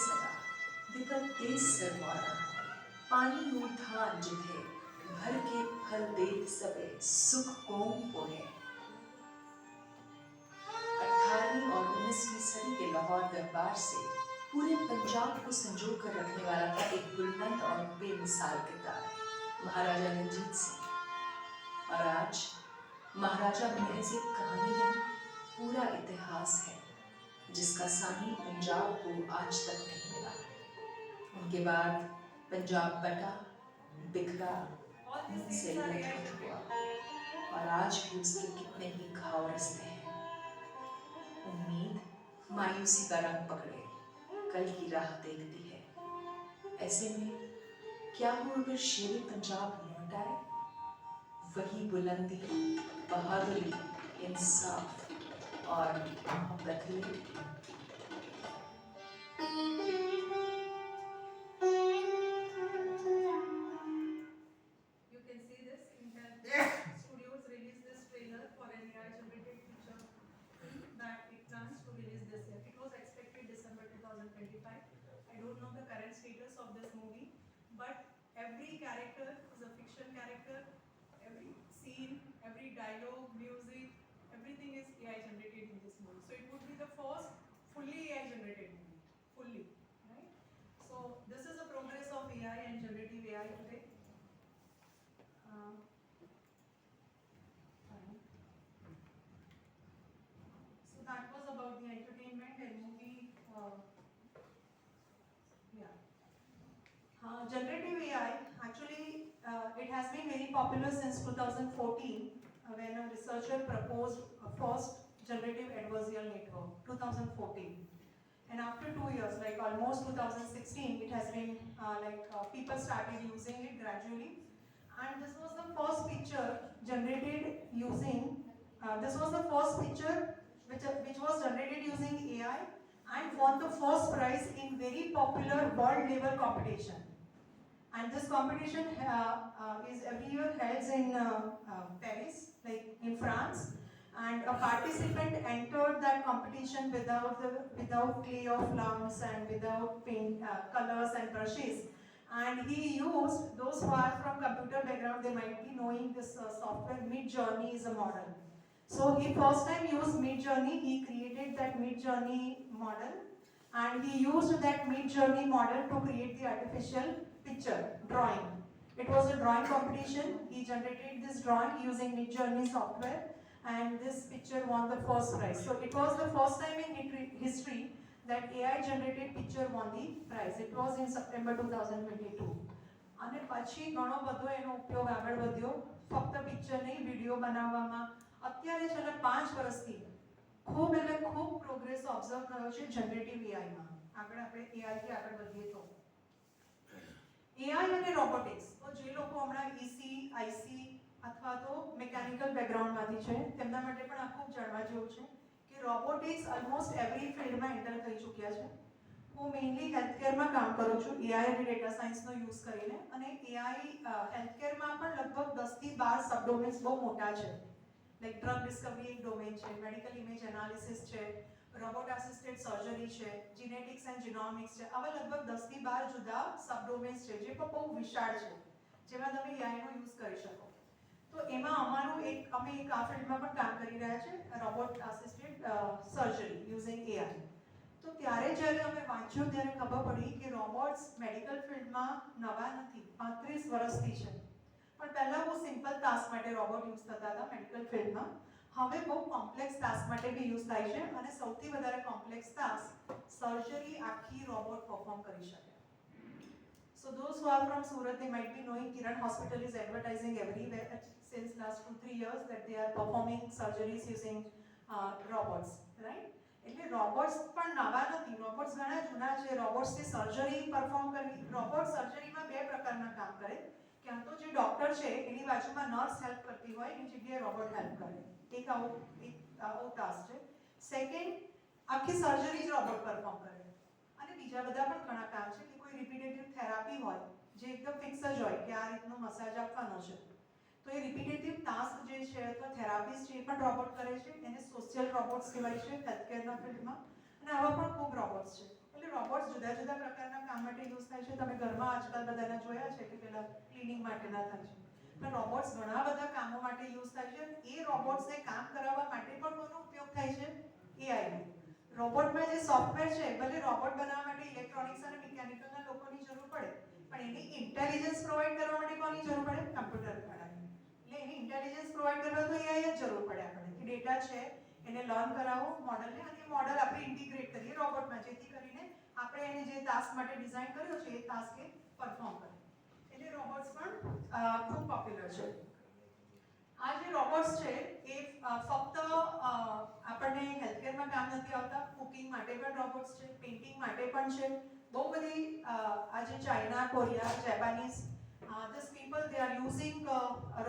सदा विकल तेज सरमाना पानी ऊर्धान जिधे भर के फल देत सबे सुख कोम पोहे। 18वीं और 19वीं सदी के लाहौर दरबार से पूरे पंजाब को संजो कर रखने वाला था एक बुलंद और बेमिसाल किरदार महाराजा रंजीत सिंह। और आज महाराजा महज एक कहानी नहीं, पूरा इतिहास है जिसका सानी पंजाब को आज तक नहीं मिला। उनके बाद पंजाब बटा, बिखरा, से लुट हुआ और आज भी उसके कितने ही घाव रस्ते हैं। उम्मीद मायूसी का रंग पकड़े कल की राह देखती है। ऐसे में क्या हो अगर शेर पंजाब लौट आए, वही बुलंदी, बहादुरी, इंसाफ और मोहब्बत ले। You can see this Intel Studios released this trailer for an AI generated feature that it plans to release this year. It was expected December 2025. I don't know the current status of this movie, but every character is a fiction character. Every scene, every dialogue, music, everything is AI generated in this movie. So it would be the first fully AI generated movie, fully, right? So this is the progress of AI and generative AI today. So that was about the entertainment and movie. Generative AI, actually, it has been very popular since 2014 when a researcher proposed a first generative adversarial network, 2014. And after 2 years, like almost 2016, it has been people started using it gradually. And this was the first picture generated using, this was the first picture which was generated using AI and won the first prize in very popular world level competition. And this competition is every year held in Paris, like in France. And a participant entered that competition without clay of lumps and without paint, colors and brushes. And he used, those who are from computer background, they might be knowing this software, Midjourney is a model. So he first time used Midjourney, he created that Midjourney model and he used that Midjourney model to create the artificial picture, drawing. It was a drawing competition, he generated this drawing using Midjourney software and this picture won the first prize. So it was the first time in history that AI generated picture won the prize. It was in September 2022. અને પછી ઘણો બધો એનો ઉપયોગ આગળ વધ્યો ફક્ત picture નહીં વિડીયો બનાવવામાં અત્યારે છેલ્લા 5 વર્ષથી ખૂબ એટલે ખૂબ પ્રોગ્રેસ ઓબ્ઝર્વ થયો છે જનરેટિવ એઆઈમાં આગળ આપણે એઆઈથી આગળ વધીએ તો એઆઈ અને રોબોટિક્સ તો જે લોકો હમણાં ઈસી આઈસી અથવા તો મેકેનિકલ બેકગ્રાઉન્ડમાંથી છે તેમના માટે પણ આ ખૂબ જાણવા જેવું છે કે રોબોટિક્સ ઓલમોસ્ટ એવરી ફિલ્ડમાં એન્ટર થઈ ચૂક્યા છે હું મેઇનલી હેલ્થકેરમાં કામ કરું છું એઆઈ અને ડેટા સાયન્સનો યુઝ કરીને અને એઆઈ હેલ્થકેરમાં પણ લગભગ 10 થી 12 સબડોમેન્સ બહુ મોટા છે લાઈક ડ્રગ ડિસ્કવરી એક ડોમેન છે મેડિકલ ઇમેજ એનાલિસિસ છે રોબોટ અસિસ્ટેડ સર્જરી છે જીનેટિક્સ એન્ડ જીનોમિક્સ છે આવા લગભગ 10 થી 12 જુદા સબડોમેન્સ છે જે બહુ વિશાળ છે જેમાં તમે એઆઈનો યુઝ કરી શકો તો એમાં અમારું અમે એક આ ફિલ્ડમાં પણ કામ કરી રહ્યા છે રોબોટ અસિસ્ટેડ સર્જરી યુઝિંગ એઆઈ તો ત્યારે જ્યારે અમે વાંચ્યું ત્યારે ખબર પડી કે રોબોટ્સ મેડિકલ ફિલ્ડમાં નવા નથી 35 વર્ષથી છે પણ પહેલા બહુ સિમ્પલ ટાસ્ક માટે રોબોટ યુઝ થતા હતા મેડિકલ ફિલ્ડમાં હવે બહુ કોમ્પ્લેક્સ ટાસ્ક માટે બી યુઝ થાય છે અને સૌથી વધારે કોમ્પ્લેક્સ ટાસ્ક સર્જરી આખી રોબોટ પરફોર્મ કરી શકે So those who are from Surat, they might be knowing Kiran Hospital is advertising everywhere since last 2-3 years that they are performing surgeries using robots, right? એટલે robots પણ નવા નથી robots ઘણા જૂના છે રોબોટ્સથી સર્જરી પરફોર્મ કરવી રોબોટ સર્જરીમાં બે પ્રકારના કામ કરે ક્યાં તો જે ડોક્ટર છે એની બાજુમાં નર્સ હેલ્પ કરતી હોય એની જગ્યાએ રોબોટ હેલ્પ કરે એક આવો ટાસ્ક છે સેકન્ડ આખી સર્જરી જ રોબોટ પરફોર્મ કરે અને બીજા બધા પણ ઘણા કામ છે કે કોઈ રિપીટેટિવ થેરાપી હોય જે એકદમ ફિક્સ જ હોય કે આ રીતનો મસાજ આપવાનો છે તો એ રિપીટેટિવ ટાસ્ક જે છે અથવા થેરાપીસ્ટ છે એ પણ રોબોટ કરે છે એને સોશિયલ રોબોટ્સ કહેવાય છે હેલ્થકેરના ફિલ્ડમાં અને આવા પણ ખૂબ રોબોટ્સ છે એટલે રોબોટ્સ જુદા જુદા પ્રકારના કામ માટે યુઝ થાય છે. તમે ઘરમાં આજકાલ બધાના જોયા છે કે પેલા ક્લિનિંગ માટેના થાય છે, પણ રોબોટ્સ ઘણા બધા કામો માટે યુઝ થાય છે. એ રોબોટ્સને કામ કરાવવા માટે પણ કોનો ઉપયોગ થાય છે? એઆઈ. રોબોટમાં જે સોફ્ટવેર છે, ભલે રોબોટ બનાવવા માટે ઇલેક્ટ્રોનિક્સ અને મિકેનિકલના લોકોની જરૂર પડે, પણ એને ઇન્ટેલિજન્સ પ્રોવાઈડ કરવા માટે કોની જરૂર પડે? કમ્પ્યુટર વાળાની. એટલે એને ઇન્ટેલિજન્સ પ્રોવાઈડ કરવા તો એઆઈ જ જરૂર પડે આપણે, કે ડેટા છે એને લર્ન કરાવો મોડલને, અને એ મોડલ આપણે ઇન્ટિગ્રેટ કરીએ રોબોટમાં, જેથી કરીને આપણે એને જે ટાસ્ક માટે ડિઝાઇન કર્યો છે એ ટાસ્ક એ પરફોર્મ કરે. એટલે રોબોટ્સ પણ ખૂબ પોપ્યુલર છે. આ જે રોબોટ્સ છે એ ફક્ત આપણને હેલ્થકેરમાં કામ નથી આવતા, કુકિંગ માટે પણ રોબોટ્સ છે, પેઇન્ટિંગ માટે પણ છે. બહુ બધી આજે China, Korea, Japanese these people they are using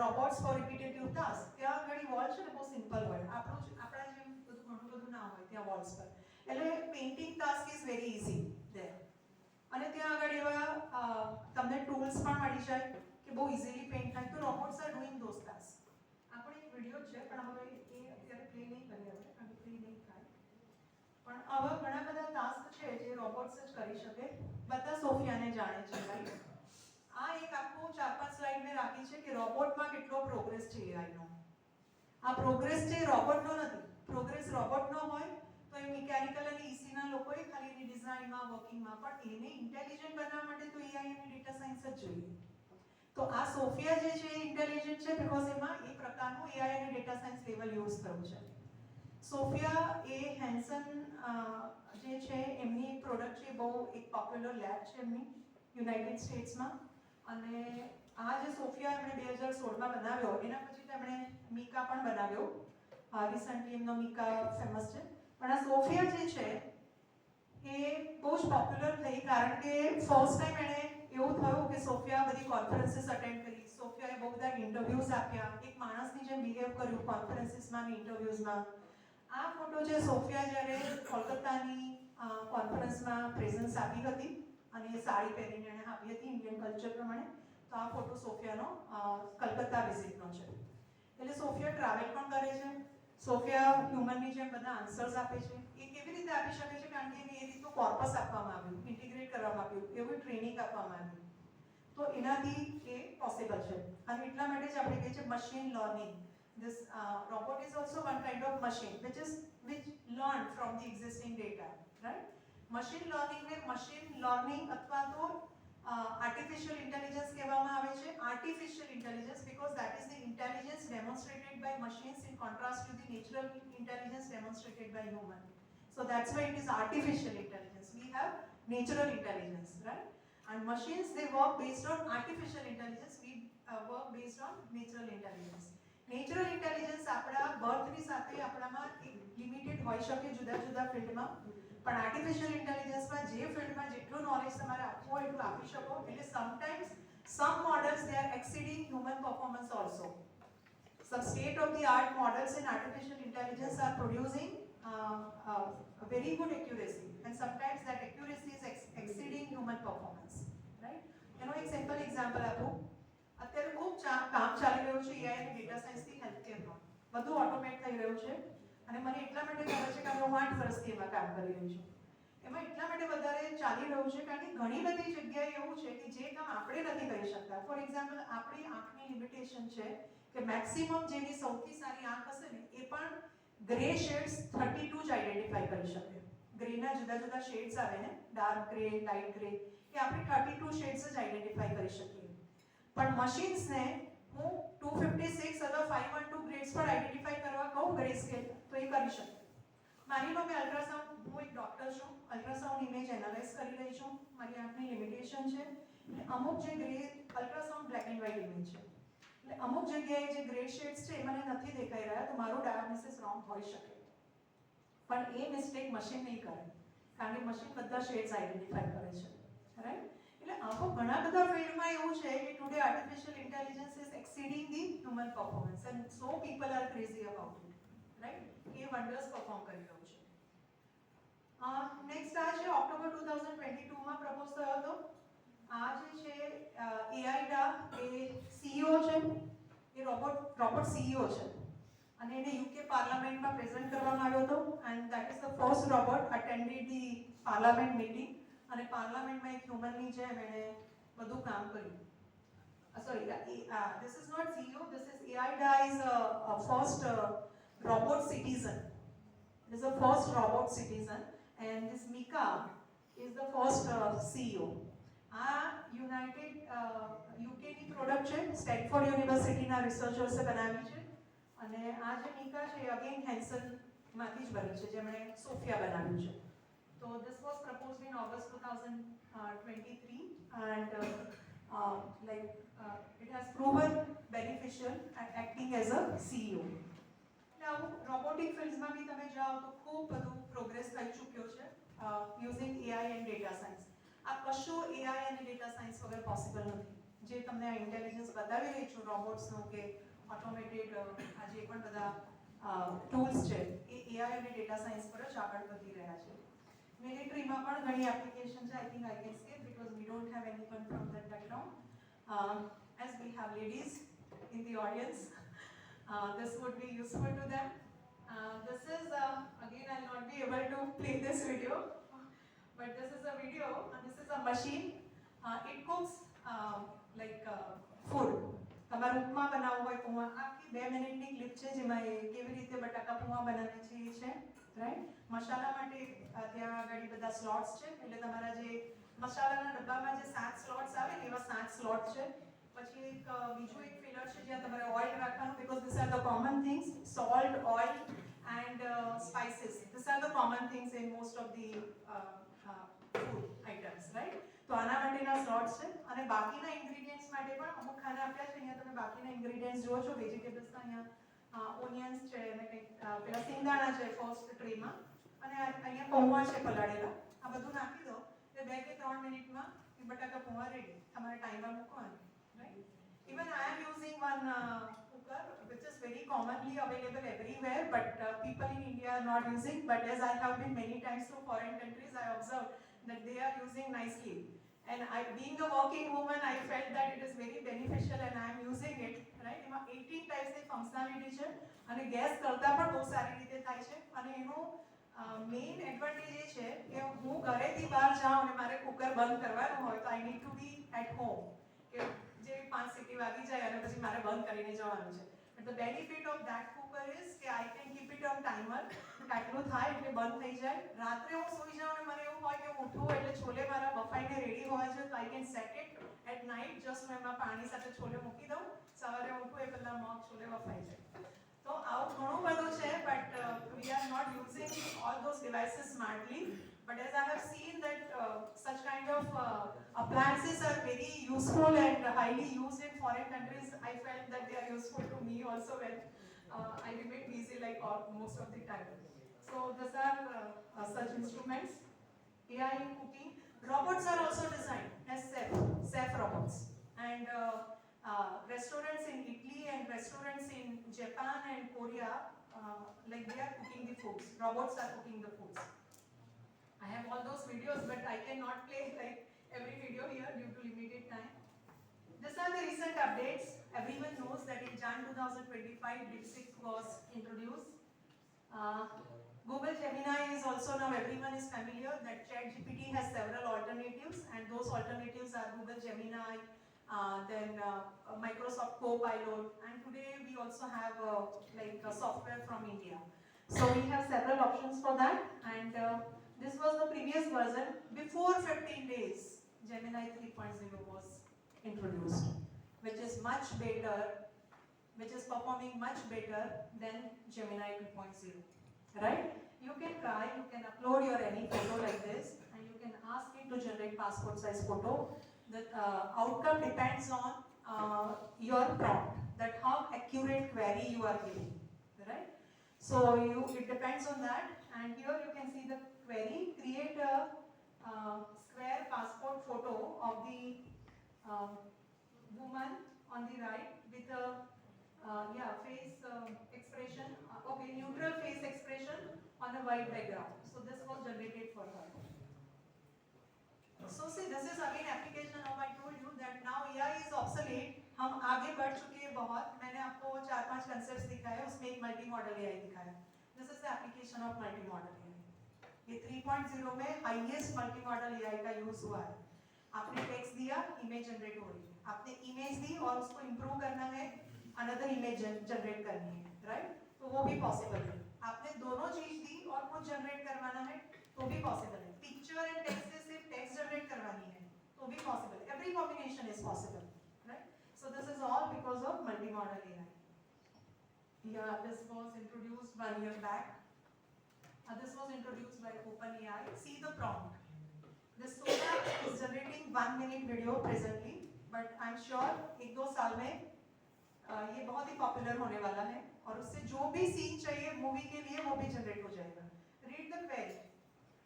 robots for repetitive tasks. ત્યાં ઘણી વોલ છે ને બહુ સિમ્પલ હોય, આપણા જેમ ઘણું બધું ના હોય ત્યાં વોલ્સ પર, એટલે painting task is very easy there. અને ત્યાં આગળ એવા તમને ટૂલ્સ પણ મળી જાય કે બહુ ઇઝીલી પેઇન્ટ થાય, તો robots R doing those task. આપણે એક વિડીયો છે પણ હવે એ અત્યારે પ્લે નહીં કરીએ, હવે કારણ કે પ્લે નહીં થાય, પણ આવા ઘણા બધા ટાસ્ક છે જે રોબોટ્સ જ કરી શકે. બધા સોફિયાને જાણે છે, રાઈટ? આ એક આખું 4-5 સ્લાઇડ મેં રાખી છે કે રોબોટમાં કેટલો પ્રોગ્રેસ છે એઆઈનો. આ પ્રોગ્રેસ છે રોબોટનો નથી. પ્રોગ્રેસ રોબોટનો હોય તો એ મિકેનિકલ અને ઈસીના લોકોએ ખાલી એની ડિઝાઇનમાં, વર્કિંગમાં, પણ એને ઇન્ટેલિજન્ટ બનાવવા માટે તો એઆઈ અને ડેટા સાયન્સ જ જોઈએ. તો આ સોફિયા જે છે એ ઇન્ટેલિજન્ટ છે બીકોઝ એમાં એ પ્રકારનું એઆઈ અને ડેટા સાયન્સ લેવલ યુઝ થયું છે. સોફિયા એ હેન્સન જે છે એમની પ્રોડક્ટ છે, બહુ એક પોપ્યુલર લેબ છે એમની યુનાઇટેડ સ્ટેટ્સમાં. અને આ જે સોફિયા એમણે 2016માં બનાવ્યો, એના પછી તેમણે મીકા પણ બનાવ્યો. રિસન્ટલી એમનો મીકા ફેમસ છે. પણ આ સોફિયા જે છે એ બહુ જ પોપ્યુલર થઈ, કારણ કે ફર્સ્ટ ટાઈમ એણે એવું થયું કે સોફિયા બધી કોન્ફરન્સીસ અટેન્ડ કરી, સોફિયાએ બહુ બધા ઇન્ટરવ્યૂઝ આપ્યા, એક માણસની જેમ બિહેવ કર્યું કોન્ફરન્સીસમાં અને ઇન્ટરવ્યૂઝમાં. આ ફોટો છે સોફિયા જ્યારે કોલકાતાની કોન્ફરન્સમાં પ્રેઝન્સ આપી હતી અને સાડી પહેરીને એણે આપી હતી ઇન્ડિયન કલ્ચર પ્રમાણે. તો આ ફોટો સોફિયાનો કલકત્તા વિઝિટનો છે. એટલે સોફિયા ટ્રાવેલ પણ કરે છે, સોફિયા હ્યુમનની જેમ બધા આન્સર્સ આપે છે. એ કેવી રીતે આપી શકે છે? કારણ કે એને એ રીતનું કોર્પસ આપવામાં આવ્યું, ઇન્ટિગ્રેટ કરવામાં આવ્યું, એવું ટ્રેનિંગ આપવામાં આવ્યું. તો એનાથી એ પોસિબલ છે. અને એટલા માટે જ આપણે કહીએ છીએ machine learning. This robot is also one kind of machine which learn from the existing data, right? Machine learning ને machine learning અથવા તો artificial intelligence કહેવામાં આવે છે. Artificial intelligence because that is the intelligence demonstrated by machines in contrast to the natural intelligence demonstrated by human. So that's why it is artificial intelligence. We have natural intelligence, right? And machines they work based on artificial intelligence. We work based on natural intelligence. Natural intelligence આપણા બર્થની સાથે આપણામાં એક limited હોઈ શકે જુદા જુદા ફિલ્ડમાં, પણ આર્ટિફિશિયલ ઇન્ટેલિજન્સમાં જે ફિલ્ડમાં જેટલું નોલેજ તમારે આપવું હોય એટલું આપી શકો. એટલે sometimes some models they are exceeding human performance also. Some state of the art models in artificial intelligence are producing a very good accuracy, and sometimes that accuracy is exceeding human performance, right? એનો એક simple example આપું. અત્યારે ખૂબ કામ ચાલી રહ્યું છે AI અને ડેટા સાયન્સથી હેલ્થકેરમાં. બધું ઓટોમેટ થઈ રહ્યું છે અને મને એટલા માટે ખબર છે કે હું 8 વર્ષથી એમાં કામ કરી રહી છું. એમાં એટલા માટે વધારે ચાલી રહ્યું છે કારણ કે ઘણી બધી જગ્યાએ એવું છે કે જે કામ આપણે નથી કરી શકતા. ફોર એક્ઝામ્પલ, આપણી આંખની લિમિટેશન છે કે મેક્સિમમ જેની સૌથી સારી આંખ હશે ને એ પણ ગ્રે શેડ્સ 32 જ આઈડેન્ટિફાઈ કરી શકે. ગ્રેના જુદા જુદા શેડ્સ આવે ને, ડાર્ક ગ્રે, લાઇટ ગ્રે, એ આપણે 32 શેડ્સ જ આઈડેન્ટિફાઈ કરી શકીએ. પણ મશીન્સને હું 256 અથવા 512 ગ્રેડ્સ પર આઈડેન્ટિફાઈ કરવા કહું ગ્રે સ્કેલ, તો એ કરી શકે. માની લો કે અલ્ટ્રાસાઉન્ડ, હું એક ડૉક્ટર છું, અલ્ટ્રાસાઉન્ડ ઇમેજ એનાલાઇઝ કરી રહી છું, મારી આંખની લિમિટેશન છે, એટલે અમુક જે grey ultrasound black and white image છે, એટલે અમુક જગ્યાએ જે ગ્રે શેડ્સ છે એ મને નથી દેખાઈ રહ્યા, તો મારું ડાયાગ્નોસિસ રોંગ હોઈ શકે. પણ એ મિસ્ટેક મશીન નહીં કરે, કારણ કે મશીન બધા શેડ્સ આઈડેન્ટિફાઈ કરે છે, રાઈટ? એટલે આખો ઘણા બધા ફિલ્ડમાં એવું છે કે today artificial intelligence is exceeding the human performance and so people are crazy about it, right? એ વન્ડર્સ પરફોર્મ કરી રહ્યું છે. નેક્સ્ટ આ છે ઓક્ટોબર 2022માં પ્રપોઝ થયો હતો. આ જે છે એઆઈડા એ સીઈઓ છે, એ રોબોટ સીઈઓ છે અને એને યુકે પાર્લામેન્ટમાં પ્રેઝન્ટ કરવામાં આવ્યો હતો. And that is the first robot attended the parliament meeting અને પાર્લામેન્ટમાં એક હ્યુમનની જેમ એણે બધું કામ કર્યું. This is not CEO, this is AIDA is a first robot citizen. It is the first robot citizen, and this Mika is the first CEO. આ United યુકેની product છે, Stanford યુનિવર્સિટીના રિસર્ચર્સે બનાવી છે. અને આ જે મીકા છે એ અગેન હેન્સનમાંથી જ બની છે, જેમણે સોફિયા બનાવ્યું છે. તો this was proposed in August 2023 and it has proven beneficial at acting as a CEO. Now robotic fieldsમાં બી તમે જાઓ તો ખૂબ બધું પ્રોગ્રેસ થઈ ચૂક્યો છે using AI and data science. આ કશું AI અને ડેટા સાયન્સ વગર પોસિબલ નથી. જે તમને આ ઇન્ટેલિજન્સ બતાવી રહી છું રોબોટ્સનું કે ઓટોમેટેડ આ જે પણ બધા ટૂલ્સ છે એ AI અને ડેટા સાયન્સ પર જ આગળ વધી રહ્યા છે. મિલિટરીમાં પણ ઘણી એપ્લિકેશન છે. I think I can skip because we don't have anyone from that background. As we have ladies in the audience, this would be useful to them. This is again I'll not be able to play this video, but this is a video and this is a machine. It cooks food. તમારે ઉપમા બનાવવો હોય પૌવા, આખી 2 મિનિટની clip છે જેમાં એ કેવી રીતે બટાકા પૌવા બનાવે છે એ છે, રાઈટ. મસાલા માટે ત્યાં આગળ બધા સ્લોટ્સ છે, એટલે તમારા જે મસાલાના ડબ્બામાં જે 7 સ્લોટ્સ આવે ને એવા 7 સ્લોટ છે. પછી એક બીજું એક ફિલર છે જ્યાં તમારે ઓઇલ રાખવાનું, because this are the common things, salt, oil and spices. These are the common things in most of the food items, right? તો આના માટેના સ્લોટ્સ છે. અને બાકીના ઇન્ગ્રેડિયન્ટ્સ માટે પણ અમુક ખાના આપ્યા છે. અહીંયા તમે બાકીના ઇન્ગ્રેડિયન્ટ્સ જુઓ છો, વેજીટેબલ્સના અહીંયા ઓનિયન્સ છે અને કંઈક પેલા સિંગદાણા છે ફર્સ્ટ ટ્રેમાં, અને અહીંયા પૌવા છે પલાળેલા. આ બધું નાખી દો એટલે 2 કે 3 મિનિટમાં એ બટાકા પૌવા રેડી. તમારે ટાઈમર મૂકવાનું, right. Even I am using one cooker which is very commonly available everywhere, but people in India are not using. But as I have been many times to foreign countries, I observed that they are using nicely. And being a working woman, I felt that it is very beneficial and I am using it, right? એમાં 18 types ની functionality છે અને gas કરતા પણ બહુ સારી રીતે થાય છે. અને એનો મેઇન એડવાન્ટેજ એ છે કે હું ઘરેથી બહાર જાઉં અને મારે કુકર બંધ કરવાનું હોય તો I need to be at home. કે જે 5 સીટી વાગી જાય અને પછી મારે બંધ કરીને જવાનું છે. But the benefit of that cooker is કે I can keep it on timer. આટલું થાય એટલે બંધ થઈ જાય. રાત્રે હું સૂઈ જાઉં અને મને એવું હોય કે હું ઉઠું એટલે છોલે મારા બફાઈને રેડી હોવા જોઈએ, તો I can set it at night. just હું એમાં પાણી સાથે છોલે મૂકી દઉં, સવારે ઉઠું એ પહેલા મગ છોલે બફાઈ જાય. તો આવું ઘણું બધું છે, but we are not using all those devices smartly. But as I have seen that such kind of appliances are very useful and highly used in foreign countries, I felt that they are useful to me also when I remain busy like most of the time. So these are such instruments. AI in cooking. Robots are also designed as chef robots. And restaurants in Italy and restaurants in Japan and Korea, like they are cooking the foods. Robots are cooking the foods. I have all those videos, but I cannot play like every video here due to limited time. These are the recent updates. Everyone knows that in Jan 2025, DeepSeek was introduced. Google Gemini is also now everyone is familiar that ChatGPT has several alternatives, and those alternatives are Google Gemini, then Microsoft Copilot, and today we also have software from India. So we have several options for that, and this was the previous version. Before 15 days, Gemini 3.0 was introduced, which is much better, which is performing much better than Gemini 2.0. Right? You can try, you can upload your any photo like this and you can ask it to generate passport size photo. The outcome depends on your prompt, that how accurate query you are giving, right? So it depends on that, and here you can see the query, create a square passport photo of the woman on the right with a face expression, okay, neutral face expression on a white background. So this was generated for her. So see, this is again application of, I told you that now AI is obsolete. हम आगे बढ़ चुके हैं बहुत. मैंने आपको 4-5 concepts दिखाए, उसमें एक multi-modal AI दिखाया. This is the application of multi-modal AI. ये 3.0 में हाईएस्ट मल्टी मॉडल एआई का यूज हुआ है। आपने टेक्स्ट दिया, इमेज जनरेट हो रही है, आपने इमेज दी और उसको इंप्रूव करना है, अनदर इमेज जनरेट करनी है, राइट? तो वो भी पॉसिबल है। आपने दोनों चीज दी और कुछ जनरेट करवाना है तो भी पॉसिबल है। पिक्चर एंड टेक्स्ट से सिर्फ टेक्स्ट जनरेट करवानी है तो भी पॉसिबल है। Every combination is possible, right? So this is all because of multimodal AI. Yeah, this was introduced 1 year back. This was introduced by OpenAI. See the prompt. This Sora is generating 1 minute video presently, but I'm sure 1-2 साल में ये बहुत ही popular होने वाला है और उससे जो भी सीन चाहिए मूवी के लिए वो भी जनरेट हो जाएगा। Read the query.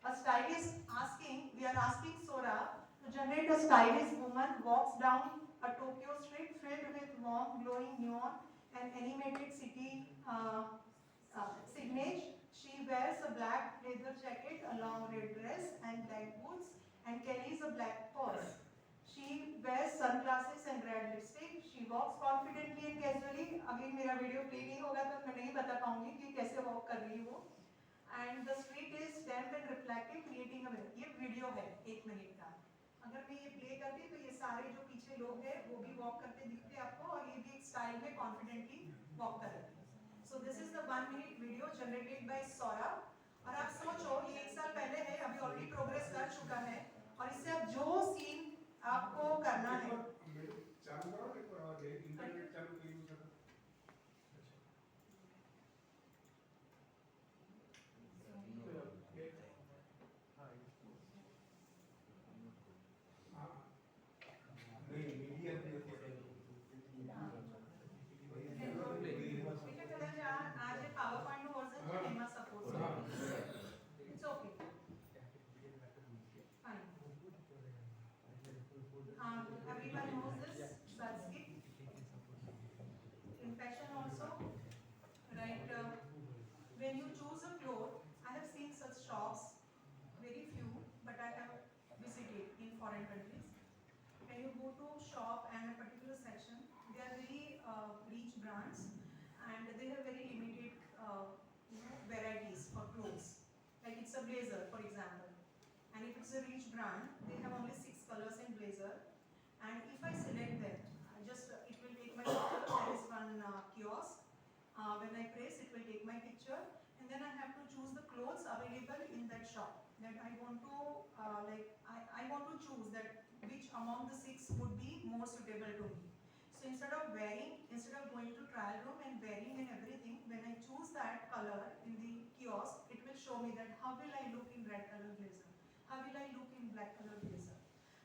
A stylist asking, we are asking Sora to generate a stylish woman walks down a Tokyo street filled with warm, glowing neon and animated city signage. She wears a black leather jacket, a long red dress, and black boots, and carries a black purse. She wears sunglasses and red lipstick. She walks confidently and casually. अभी मेरा video play नहीं होगा तो मैं नहीं बता पाऊंगी कि कैसे वॉक कर रही है वो। And the street is damp and reflective, creating a mirror. ये वीडियो है 1 मिनट का। अगर मैं ये प्ले करती तो ये सारे जो पीछे लोग हैं वो भी वॉक करते दिखते आपको और ये भी एक स्टाइल में कॉन्फिडेंटली वॉक कर रहे हैं। So this is the 1 minute video generated by Sora. और आप सोचो ये 1 साल पहले है, अभी ऑलरेडी प्रोग्रेस कर चुका है और इससे अब जो सीन आपको करना है चालू करो, इंटरनेट चालू कीजिए सर। आज पावर पॉइंट નું વર્ઝન છે એમાં સપોર્ટ છે. It's okay. Fine. Everyone knows this Sanskrit. In fashion also, right? When you choose a cloth, I have seen such shops, very few, but I have visited in foreign countries. When you go to shop and a particular section, they are very rich brands and they have very limited varieties for clothes. Like it's a blazer, for example, and if it's a rich brand, they have only 6 colors in blazer. And if I select that, it will take my picture. There is one kiosk. When I press, it will take my picture, and then I have to choose the clothes available in that shop. That I want to I want to choose that which among the 6 would be more suitable to me. So instead of going to trial room and wearing and everything, when I choose that color in the kiosk, it will show me that how will I look in red color blazer, how will I look in black color blazer.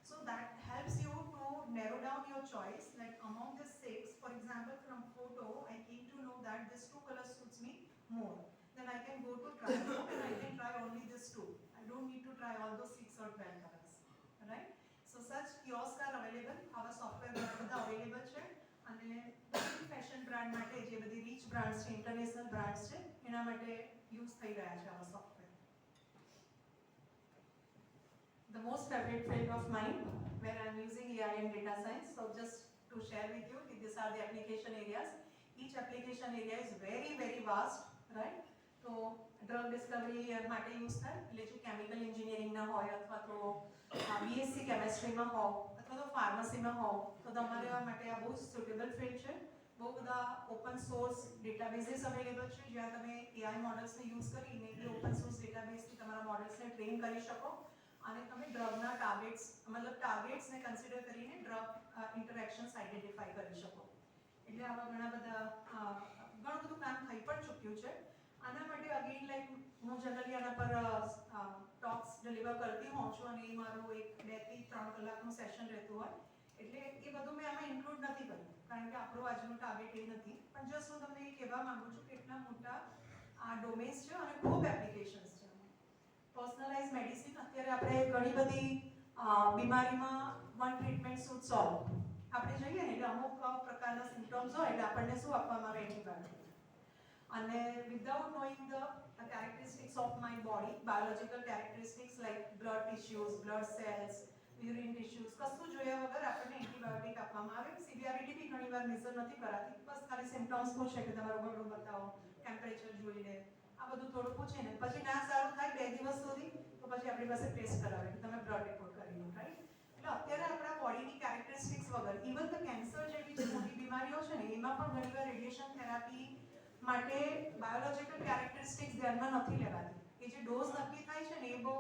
So that helps you to narrow down your choice. Like among the 6, for example, from photo, I came to know that this 2 colors suits me more. Then I can go to trial room and I can try only this 2. I don't need to try all those 6 or 12 colors, right? So such kiosks are available. Our software બધા available છે અને બધી fashion brand માટે જે બધી rich brands છે, international brands છે, એના માટે યુઝ થઈ રહ્યા છે our software. The most favorite field of mine where I am using AI and data science. So just to share with you, these are the application areas. Each application area is very very vast, right? તો drug Discovery માટે use થાય એટલે જે chemical એન્જિનિયરિંગના હોય અથવા તો BSc કેમેસ્ટ્રીમાં હો અથવા તો ફાર્મસીમાં હો તો તમારા માટે આ બહુ સુટેબલ ફિલ્ડ છે. બહુ બધા ઓપન સોર્સ ડેટાબેઝીસ અવેલેબલ છે જ્યાં તમે એઆઈ મોડલ્સને યુઝ કરીને એ ઓપન સોર્સ ડેટાબેઝથી તમારા મોડલ્સને ટ્રેન કરી શકો અને તમે ડ્રગના ટાર્ગેટ્સને કન્સિડર કરીને ડ્રગ ઇન્ટરેક્શન્સ આઈડેન્ટિફાઈ કરી શકો. એટલે આવા ઘણું બધું કામ થઈ પણ ચૂક્યું છે. આના માટે અગેન લાઈક હું જનરલી આના પર ટોક્સ ડિલિવર કરતી હોઉં છું અને એ મારું 1-2 થી 3 કલાકનું સેશન રહેતું હોય એટલે એ બધું મેં આમાં ઇન્ક્લુડ નથી કર્યું કારણ કે આપણું આજનું ટાર્ગેટ એ નથી. પણ જસ્ટ હું તમને એ કહેવા માંગુ છું કે એટલા મોટા આ ડોમેન્સ છે અને ખૂબ એપ્લિકેશન્સ છે. પર્સનલાઇઝ મેડિસિન અત્યારે આપણે ઘણી બધી બીમારીમાં વન ટ્રીટમેન્ટ સૂટ્સ ઓલ આપણે જોઈએ ને એટલે અમુક પ્રકારના સિમ્પટમ્સ હોય એટલે આપણને શું આપવામાં આવે antibiotic. And without knowing the characteristics of my body, biological characteristics like blood tissues, blood cells, urine tissues, કશું જોયા વગર આપણને એન્ટીબાયોટિક આપવામાં આવે. સિવિયરિટી બી ઘણીવાર મેઝર નથી કરાતી, બસ ખાલી સિમ્પટમ્સ પૂછે કે તમારું ગળું બતાવો, ટેમ્પરેચર જોઈ લે, આ આ બધું થોડું પૂછીને પછી ના સારું થાય 2 દિવસ સુધી તો પછી આપણી પાસે ટેસ્ટ કરાવે કે તમે બ્લડ રિપોર્ટ કરી લો, રાઈટ? એટલે અત્યારે આપણા બોડીની કેરેક્ટરિસ્ટિક્સ વગર ઇવન ધ કેન્સર જેવી જે મોટી બીમારીઓ છે ને એમાં પણ ઘણીવાર રેડિયેશન થેરાપી માટે બાયોલોજિકલ કેરેક્ટરિસ્ટિક્સ ધ્યાનમાં નથી લેવાતી. એ જે ડોઝ નક્કી થાય છે ને એ બહુ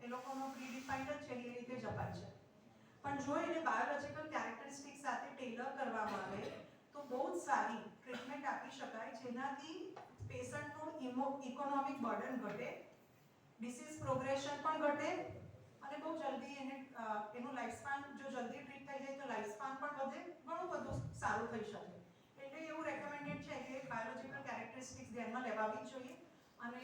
એ લોકોનો પ્રીડિફાઇન્ડ જ છે, એ રીતે જ અપાય છે. પણ જો એને બાયોલોજિકલ કેરેક્ટરિસ્ટિક્સ સાથે ટેલર કરવામાં આવે તો બહુ જ સારી ટ્રીટમેન્ટ આપી શકાય, જેનાથી પેશન્ટનું ઇકોનોમિક બર્ડન ઘટે, ડિસીઝ પ્રોગ્રેશન પણ ઘટે અને બહુ જલ્દી એનું લાઈફસ્પાન જો જલ્દી ટ્રીટ થઈ જાય તો લાઈફસ્પાન પણ વધે, ઘણું બધું સારું થઈ શકે. એટલે એવું રેકમેન્ડેડ છે કે બાયોલોજિકલ કેરેક્ટરિસ્ટિક્સ ધ્યાનમાં લેવાવી જ જોઈએ. અને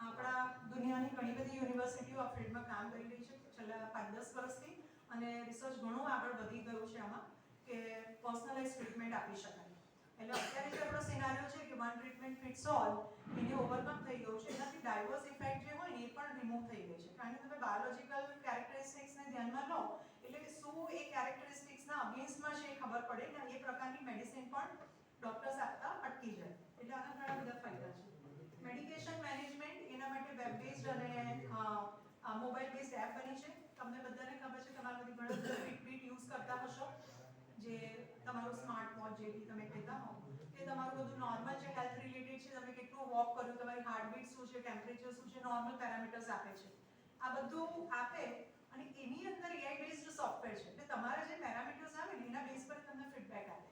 આપણા દુનિયાની ઘણી બધી યુનિવર્સિટીઓ આ ફિલ્ડમાં કામ કરી રહી છે છેલ્લા 5-10 વર્ષથી, અને રિસર્ચ ઘણું આગળ વધી ગયું છે આમાં કે પર્સનલાઇઝ ટ્રીટમેન્ટ આપી શકાય. એટલે અત્યારે જે આપણો સિનારિયો છે કે વન ટ્રીટમેન્ટ ફિટ્સ ઓલ એને ઓવરકમ થઈ ગયું છે, એનાથી ડાયવર્સ ઇફેક્ટ જે હોય ને એ પણ રિમૂવ થઈ ગઈ છે. કારણ કે તમે બાયોલોજિકલ કેરેક્ટરિસ્ટિક્સને ધ્યાનમાં લો એટલે શું એ કેરેક્ટરિસ્ટિક્સના અગેન્સ્ટમાં છે એ ખબર પડે ને એ પ્રકારની મેડિસિન પણ ડોક્ટર્સ આપતા અટકી જાય. એટલે આના ઘણા બધા ફાયદા છે. મેડિકેશન મેનેજમેન્ટ એના માટે વેબ બેઝડ અને મોબાઈલ બેઝડ એપ બની છે. તમને બધાને ખબર છે, તમારા બધી ઘણા બધા ફિટબિટ યુઝ કરતા હશો, જે તમારું સ્માર્ટ વોચ જે બી તમે કહેતા હો કે તમારું બધું નોર્મલ જે હેલ્થ રિલેટેડ છે, તમે કેટલું વોક કર્યું, તમારી હાર્ટબીટ શું છે, ટેમ્પરેચર શું છે, નોર્મલ પેરામીટર્સ આપે છે. આ બધું આપે અને એની અંદર એઆઈ બેઝડ સોફ્ટવેર છે. એટલે તમારા જે પેરામીટર્સ આવે ને એના બેઝ પર તમને ફીડબેક આપે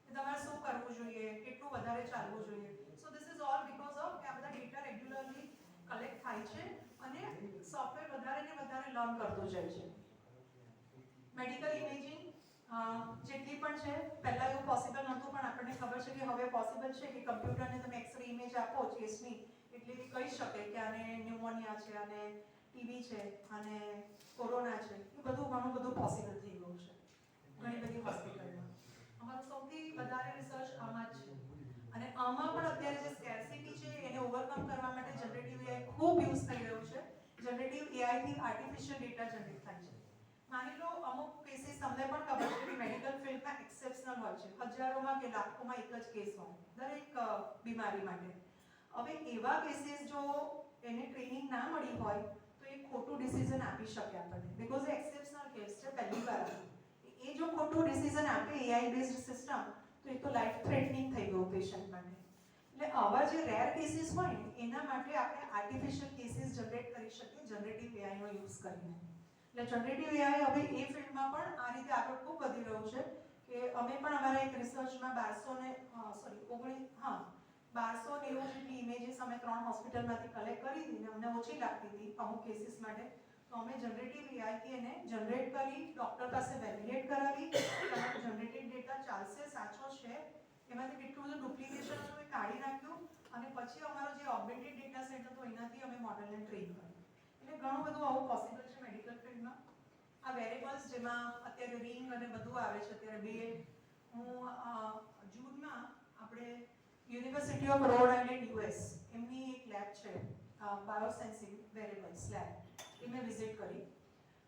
કે તમારે શું કરવું જોઈએ, કેટલું વધારે ચાલવું જોઈએ. So this is all because of કે આ બધા ડેટા રેગ્યુલરલી કલેક્ટ થાય છે અને સોફ્ટવેર વધારે ને વધારે લર્ન કરતું જાય છે. મેડિકલ ઇમેજિંગ જેટલી પણ છે, પહેલા એવું પોસિબલ નહોતું પણ આપણને ખબર છે કે હવે પોસિબલ છે કે કમ્પ્યુટરને તમે એક્સરે ઇમેજ આપો ચેસ્ટની એટલે એ કહી શકે કે આને ન્યુમોનિયા છે, આને ટીબી છે, અને કોરોના છે. એ બધું ઘણું બધું પોસિબલ થઈ ગયું છે ઘણી બધી હોસ્પિટલમાં. અમારું સૌથી વધારે રિસર્ચ આમાં જ છે અને આમાં પણ અત્યારે જે સ્કેર્સિટી છે એને ઓવરકમ કરવા માટે જનરેટિવ એઆઈ ખૂબ યુઝ થઈ રહ્યું છે. જનરેટિવ એઆઈથી આર્ટિફિશિયલ ડેટા જનરેટ થાય છે. માની લો અમુક કેસીસ તમને પણ ખબર છે કે મેડિકલ ફિલ્ડમાં એક્સેપ્શનલ હોય છે, હજારોમાં કે લાખોમાં એક જ કેસ હોય દરેક બીમારી માટે. હવે એવા કેસીસ જો એને ટ્રેનિંગ ના મળી હોય તો એ ખોટું ડિસિઝન આપી શકે આપણને, બીકોઝ એ એક્સેપ્શનલ કેસ છે, પહેલી વાર એ જો ખોટું ડિસિઝન આપે એઆઈ બેઝડ સિસ્ટમ તો એ તો લાઈફ થ્રેટનિંગ થઈ ગયું પેશન્ટ માટે. એટલે આવા જે રેર કેસીસ હોય ને એના માટે આપણે આર્ટિફિશિયલ કેસીસ જનરેટ કરી શકીએ જનરેટિવ એઆઈનો યુઝ કરીને. એટલે જનરેટિવ એઆઈ હવે એ ફિલ્ડમાં પણ આ રીતે આગળ ખૂબ વધી રહ્યું છે કે અમે પણ અમારા એક રિસર્ચમાં 1290 જેટલી ઇમેજીસ અમે 3 હોસ્પિટલમાંથી કલેક્ટ કરી હતી ને અમને ઓછી લાગતી હતી અમુક કેસીસ માટે, તો અમે જનરેટિવ એઆઈથી એને જનરેટ કરી ડૉક્ટર પાસે વેલિડેટ કરાવી તમારો જનરેટેડ ડેટા ચાલશે, સાચો છે, એમાંથી કેટલું બધું ડુપ્લિકેશન હતું એ કાઢી નાખ્યું અને પછી અમારો જે ઓગમેન્ટેડ ડેટા સેટ હતો એનાથી અમે મોડેલને ટ્રેન કર્યું. એટલે ઘણું બધું આવું પોસિબલ છે મેડિકલ ફિલ્ડમાં. આ વેરેબલ્સ જેમાં અત્યારે રિંગ અને બધું આવે છે, અત્યારે હું જૂનમાં આપણે university off road island US એમની એક લેબ છે બાયોસેન્સિંગ વેરેબલ્સ લેબ, એ મેં વિઝિટ કરી.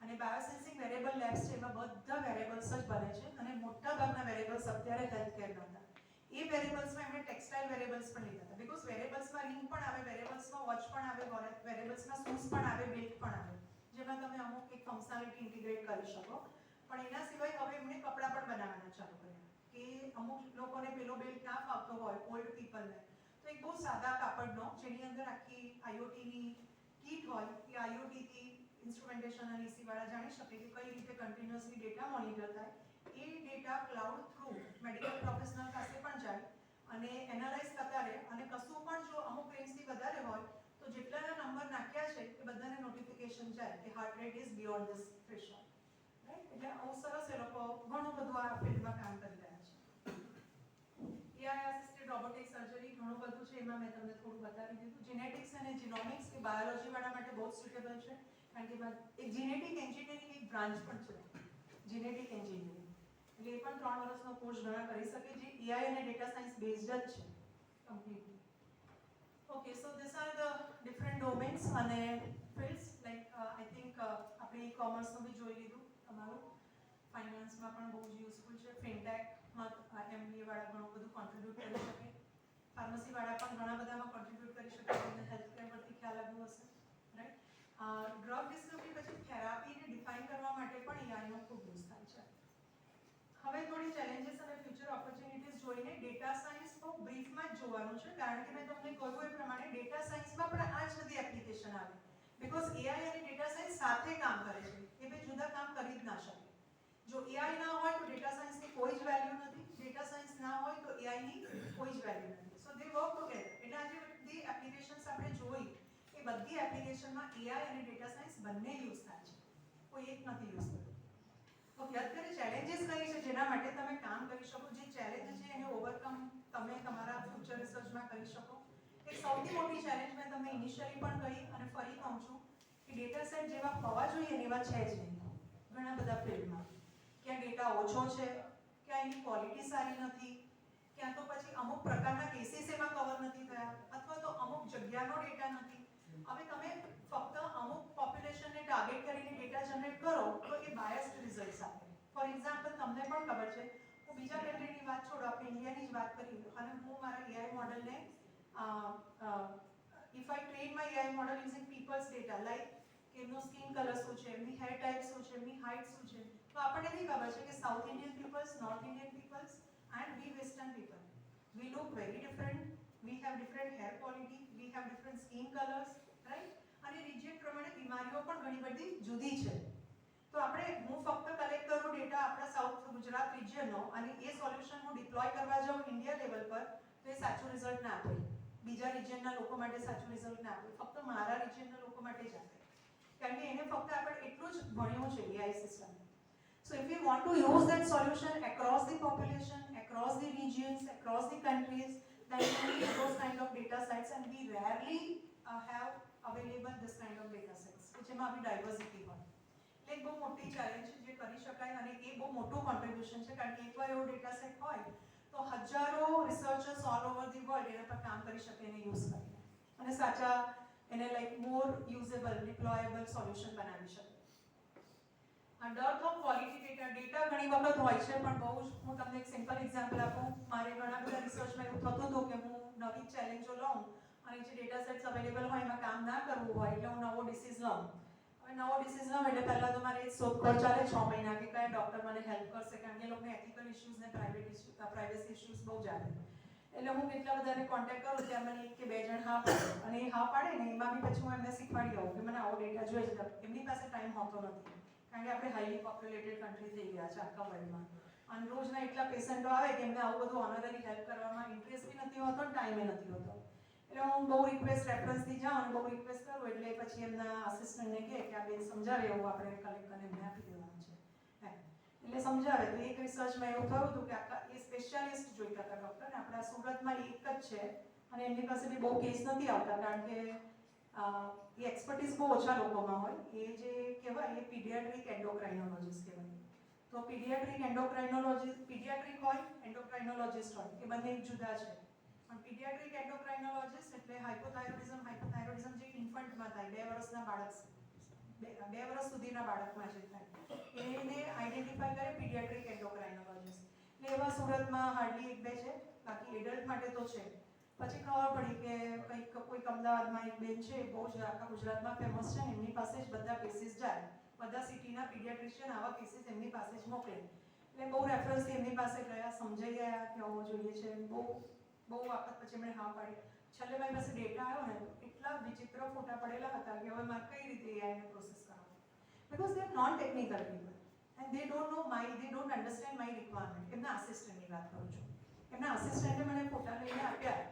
અને બાયોસેન્સિંગ વેરેબલ લેબ્સ છે એમાં બધા વેરેબલ્સ જ બને છે અને મોટા ભાગના વેરેબલ્સ અત્યારે હેલ્થ કેરના હતા. એ વેરેબલ્સમાં એમણે ટેક્સટાઇલ વેરેબલ્સ પણ લીધા હતા, બીકોઝ વેરેબલ્સમાં રિંગ પણ આવે, વેરેબલ્સમાં વોચ પણ આવે, વેરેબલ્સમાં શૂઝ પણ આવે, બેલ્ટ પણ આવે, જેમાં તમે અમુક એક ફંક્શનાલિટી ઇન્ટિગ્રેટ કરી શકો. પણ એના સિવાય હવે એમણે કપડાં પણ બનાવવાના ચાલુ કર્યા કે અમુક લોકોને પેલો બેલ્ટ ના ફાવતો હોય, ઓલ્ડ પીપલને, તો એક બહુ સાદા કાપડનો જેની અંદર આખી આઈઓટીની કીટ હોય, એ આઈઓટીથી ઇન્સ્ટ્રુમેન્ટેશન અને ઈસીવાળા જાણી શકે કે કઈ રીતે કન્ટિન્યુઅસલી ડેટા મોનિટર થાય. એ data cloud through medical professional પાસે પણ જાય અને એનાલાઇઝ થતા રહે અને કશું પણ જો અમુક રેન્જથી વધારે હોય તો જેટલાના નંબર નાખ્યા છે એ બધાને નોટિફિકેશન જાય કે heart rate is beyond this threshold, right? એટલે આવું સરસ એ લોકો ઘણું બધું આ ફિલ્ડમાં કામ કરી રહ્યા છે. એઆઈ આસિસ્ટેડ રોબોટિક સર્જરી ઘણું બધું છે, એમાં મેં તમને થોડું બતાવી દીધું. જીનેટિક્સ અને જીનોમિક્સ એ બાયોલોજી વાળા માટે બહુ સુટેબલ છે કારણ કે એક જીનેટિક એન્જિનિયરિંગ એક બ્રાન્ચ પણ છે, જીનેટિક એન્જિનિયરિંગ. એટલે એ પણ 3 વર્ષનો કોર્સ ઘણા કરી શકે જે એઆઈ અને ડેટા સાયન્સ બેઝડ જ છે completely. Okay, so this are the different domains અને ફિલ્ડ્સ લાઈક આઈ થિંક આપણે ઈ કોમર્સનું બી જોઈ લીધું, તમારું ફાઇનાન્સમાં પણ બહુ જ યુઝફુલ છે, ફિનટેકમાં એમબીએ વાળા ઘણું બધું કોન્ટ્રીબ્યુટ કરી શકે. ફાર્મસીવાળા પણ ઘણા બધામાં કોન્ટ્રીબ્યુટ કરી શકે, તમને હેલ્થકેર પરથી ખ્યાલ આવ્યો હશે, રાઈટ. ડ્રગ ડિસ્કવરી પછી થેરાપીને ડિફાઇન કરવા માટે પણ એઆઈનો ખૂબ યુઝ થાય છે. હવે થોડી ચેલેન્જીસ અને ફ્યુચર ઓપોર્ચ્યુનિટીઝ જોઈને ડેટા સાયન્સ બહુ બ્રીફમાં જ જોવાનું છે, કારણ કે મેં તમને કહ્યું એ પ્રમાણે ડેટા સાયન્સમાં પણ આ જ બધી એપ્લિકેશન આવે, બીકોઝ એઆઈ અને ડેટા સાયન્સ સાથે કામ કરે છે, એ બે જુદા કામ કરી જ ના શકે. જો એઆઈ ના હોય તો ડેટા સાયન્સની કોઈ જ વેલ્યુ નથી, ડેટા સાયન્સ ના હોય તો એઆઈની કોઈ જ વેલ્યુ નથી. સો દે વર્ક ટુગેધર. એટલે આ જે બધી એપ્લિકેશન્સ આપણે જોઈ એ બધી એપ્લિકેશનમાં એઆઈ અને ડેટા સાયન્સ બંને યુઝ થાય છે, કોઈ એક નથી યુઝ થતું. ઓકે, અત્યારે ચેલેન્જીસ કઈ છે જેના માટે તમે કામ કરી શકો, જે ચેલેન્જ છે એને ઓવરકમ તમે તમારા ફ્યુચર રિસર્ચમાં કરી શકો. એક સૌથી મોટી ચેલેન્જ મેં તમને ઇનિશિયલી પણ કહી અને ફરી કહું છું કે ડેટા સેટ જેવા હોવા જોઈએ એવા છે જ નહીં ઘણા બધા ફિલ્ડમાં. ક્યાં ડેટા ઓછો છે, ક્યાં એની ક્વોલિટી સારી નથી, ક્યાં તો પછી અમુક પ્રકારના કેસીસ એમાં કવર નથી થયા, અથવા તો અમુક જગ્યાનો ડેટા નથી. હવે તમે ફક્ત અમુક પોપ્યુલેશનને ટાર્ગેટ કરીને ડેટા જનરેટ કરો તો એ બાયસ્ડ રિઝલ્ટ્સ આપે. ફોર એક્ઝામ્પલ, તમને પણ ખબર છે, હું બીજા કન્ટ્રીની વાત છોડો, આપણે ઇન્ડિયાની જ વાત કરી અને હું મારા એઆઈ મોડલને if I train my AI model using peoples data, like કે એમનો સ્કિન કલર શું છે, એમની હેર ટાઈપ શું છે, એમની હાઇટ શું છે, તો આપણને બી ખબર છે કે south Indian peoples, north Indian peoples and we western people, we look very different, we have different hair quality, we have different skin colors, right? અને રિજિયન પ્રમાણે બીમારીઓ પણ ઘણી બધી જુદી છે. તો આપણે હું ફક્ત કલેક્ટ કરું ડેટા આપણા સાઉથ ગુજરાત રિજિયનનો અને એ સોલ્યુશન હું ડિપ્લોય કરવા જાઉં ઇન્ડિયા લેવલ પર તો એ સાચું રિઝલ્ટ ના આપે, બીજા રિજિયનના લોકો માટે સાચું રિઝલ્ટ ના આપે, ફક્ત મારા રિજિયનના લોકો માટે જ આપે, કારણ કે એને ફક્ત આપણે એટલું જ ભણ્યું છે AI system. So if we want to use that solution across the population, across the regions, across the countries, then we need those kind of data sets, and we rarely have available this kind of data sets, જેમાં આવી diversity હોય. એટલે બહુ મોટી challenge છે જે કરી શકાય અને એ બહુ મોટું કોન્ટ્રીબ્યુશન છે, કારણ કે એકવાર એવો ડેટા સેટ હોય તો હજારો researchers all over the world એના પર કામ કરી શકે એને યુઝ કરીને અને સાચા એને લાઈક મોર યુઝેબલ ડિપ્લોયેબલ સોલ્યુશન બનાવી શકે. ડર્થ ઓફ ક્વોલિટી ડેટા ઘણી વખત હોય છે, પણ બહુ જ હું તમને એક સિમ્પલ એક્ઝામ્પલ આપું. મારે ઘણા બધા રિસર્ચમાં એવું થતું હતું કે હું નવી ચેલેન્જો લઉં અને જે ડેટા સેટ્સ અવેલેબલ હોય એમાં કામ ના કરવું હોય એટલે હું નવો ડિસીઝ લઉં. હવે નવો ડિસીઝ લઉં એટલે પહેલાં તો મારે શોધખોળ ચાલે 6 મહિના કે કયા ડૉક્ટર મને હેલ્પ કરશે, કારણ કે એ લોકોને એથિકલ ઇશ્યુઝ ને પ્રાઇવેસી ઇશ્યુઝ બહુ જાણે. એટલે હું કેટલા બધાને કોન્ટેક્ટ કરું ત્યાં મને 1 કે 2 જણ હા પાડે, અને એ હા પાડે ને એમાં બી પછી હું એમને શીખવાડી દઉં કે મને આવો ડેટા જોઈએ છે. એમની પાસે ટાઈમ હોતો નથી, કારણ કે આપણે હાઈલી પોપ્યુલેટેડ કન્ટ્રી થઈ ગયા છે આખા વર્લ્ડમાં, અને રોજના એટલા પેશન્ટો આવે કે એમને આવું બધું ઓનરરી હેલ્પ કરવામાં ઇન્ટરેસ્ટ બી નથી હોતો, ટાઈમે નથી હોતો. એટલે હું બહુ રિક્વેસ્ટ રેફરન્સથી જાઉં અને બહુ રિક્વેસ્ટ કરું એટલે પછી એમના આસિસ્ટન્ટને કહે કે આ બેન સમજાવે એવું આપણે કલેક્ટ કરીને એમને આપી દેવાનું છે. એટલે સમજાવે. તો એક રિસર્ચમાં એવું થયું હતું કે આખા એ સ્પેશિયાલિસ્ટ જોઈતા હતા ડૉક્ટર, ને આપણા સુરતમાં એક જ છે અને એમની પાસે બી બહુ કેસ નથી આવતા, કારણ કે એ એક્સપર્ટીઝ બહુ ઓછા લોકોમાં હોય. એ જે કહેવાય એ પીડિયાટ્રિક એન્ડોક્રાઇનોલોજીસ્ટ કહેવાય. તો પીડિયાટ્રિક એન્ડોક્રાઇનોલોજીસ્ટ પીડિયાટ્રિક હોય, એન્ડોક્રાઇનોલોજીસ્ટ હોય, એ બંને જુદા છે. પણ પીડિયાટ્રિક એન્ડોક્રાઇનોલોજીસ્ટ એટલે હાઇપોથાઇરોઇડિઝમ જે ઇન્ફન્ટમાં થાય, 2 વર્ષના બાળક 2 વર્ષ સુધીના બાળકમાં જે થાય એને આઈડેન્ટિફાઈ કરે પીડિયાટ્રિક એન્ડોક્રાઇનોલોજીસ્ટ. એટલે એવા સુરતમાં હાર્ડલી 1-2 છે, બાકી એડલ્ટ માટે તો છે. પછી ખબર પડી કે કંઈક કોઈક અમદાવાદમાં એક બેન છે, બહુ જ આખા ગુજરાતમાં ફેમસ છે, એમની પાસે જ બધા કેસીસ જાય, બધા સિટીના પીડિયાટ્રિશિયન આવા કેસીસ એમની પાસે જ મોકલે. એટલે બહુ રેફરન્સથી એમની પાસે ગયા, સમજાઈ ગયા કે આવો જોઈએ છે. બહુ વખત પછી એમણે હા પાડી. છેલ્લે મારી પાસે ડેટા આવ્યો ને તો એટલા વિચિત્ર ફોટા પડેલા હતા કે હવે મારે કઈ રીતે એઆઈને પ્રોસેસ કરવો, because they are non technical people and they don't understand my requirement. એમના આસિસ્ટન્ટની વાત કરું છું. એમના આસિસ્ટન્ટે મને ફોટા લઈને આપ્યા,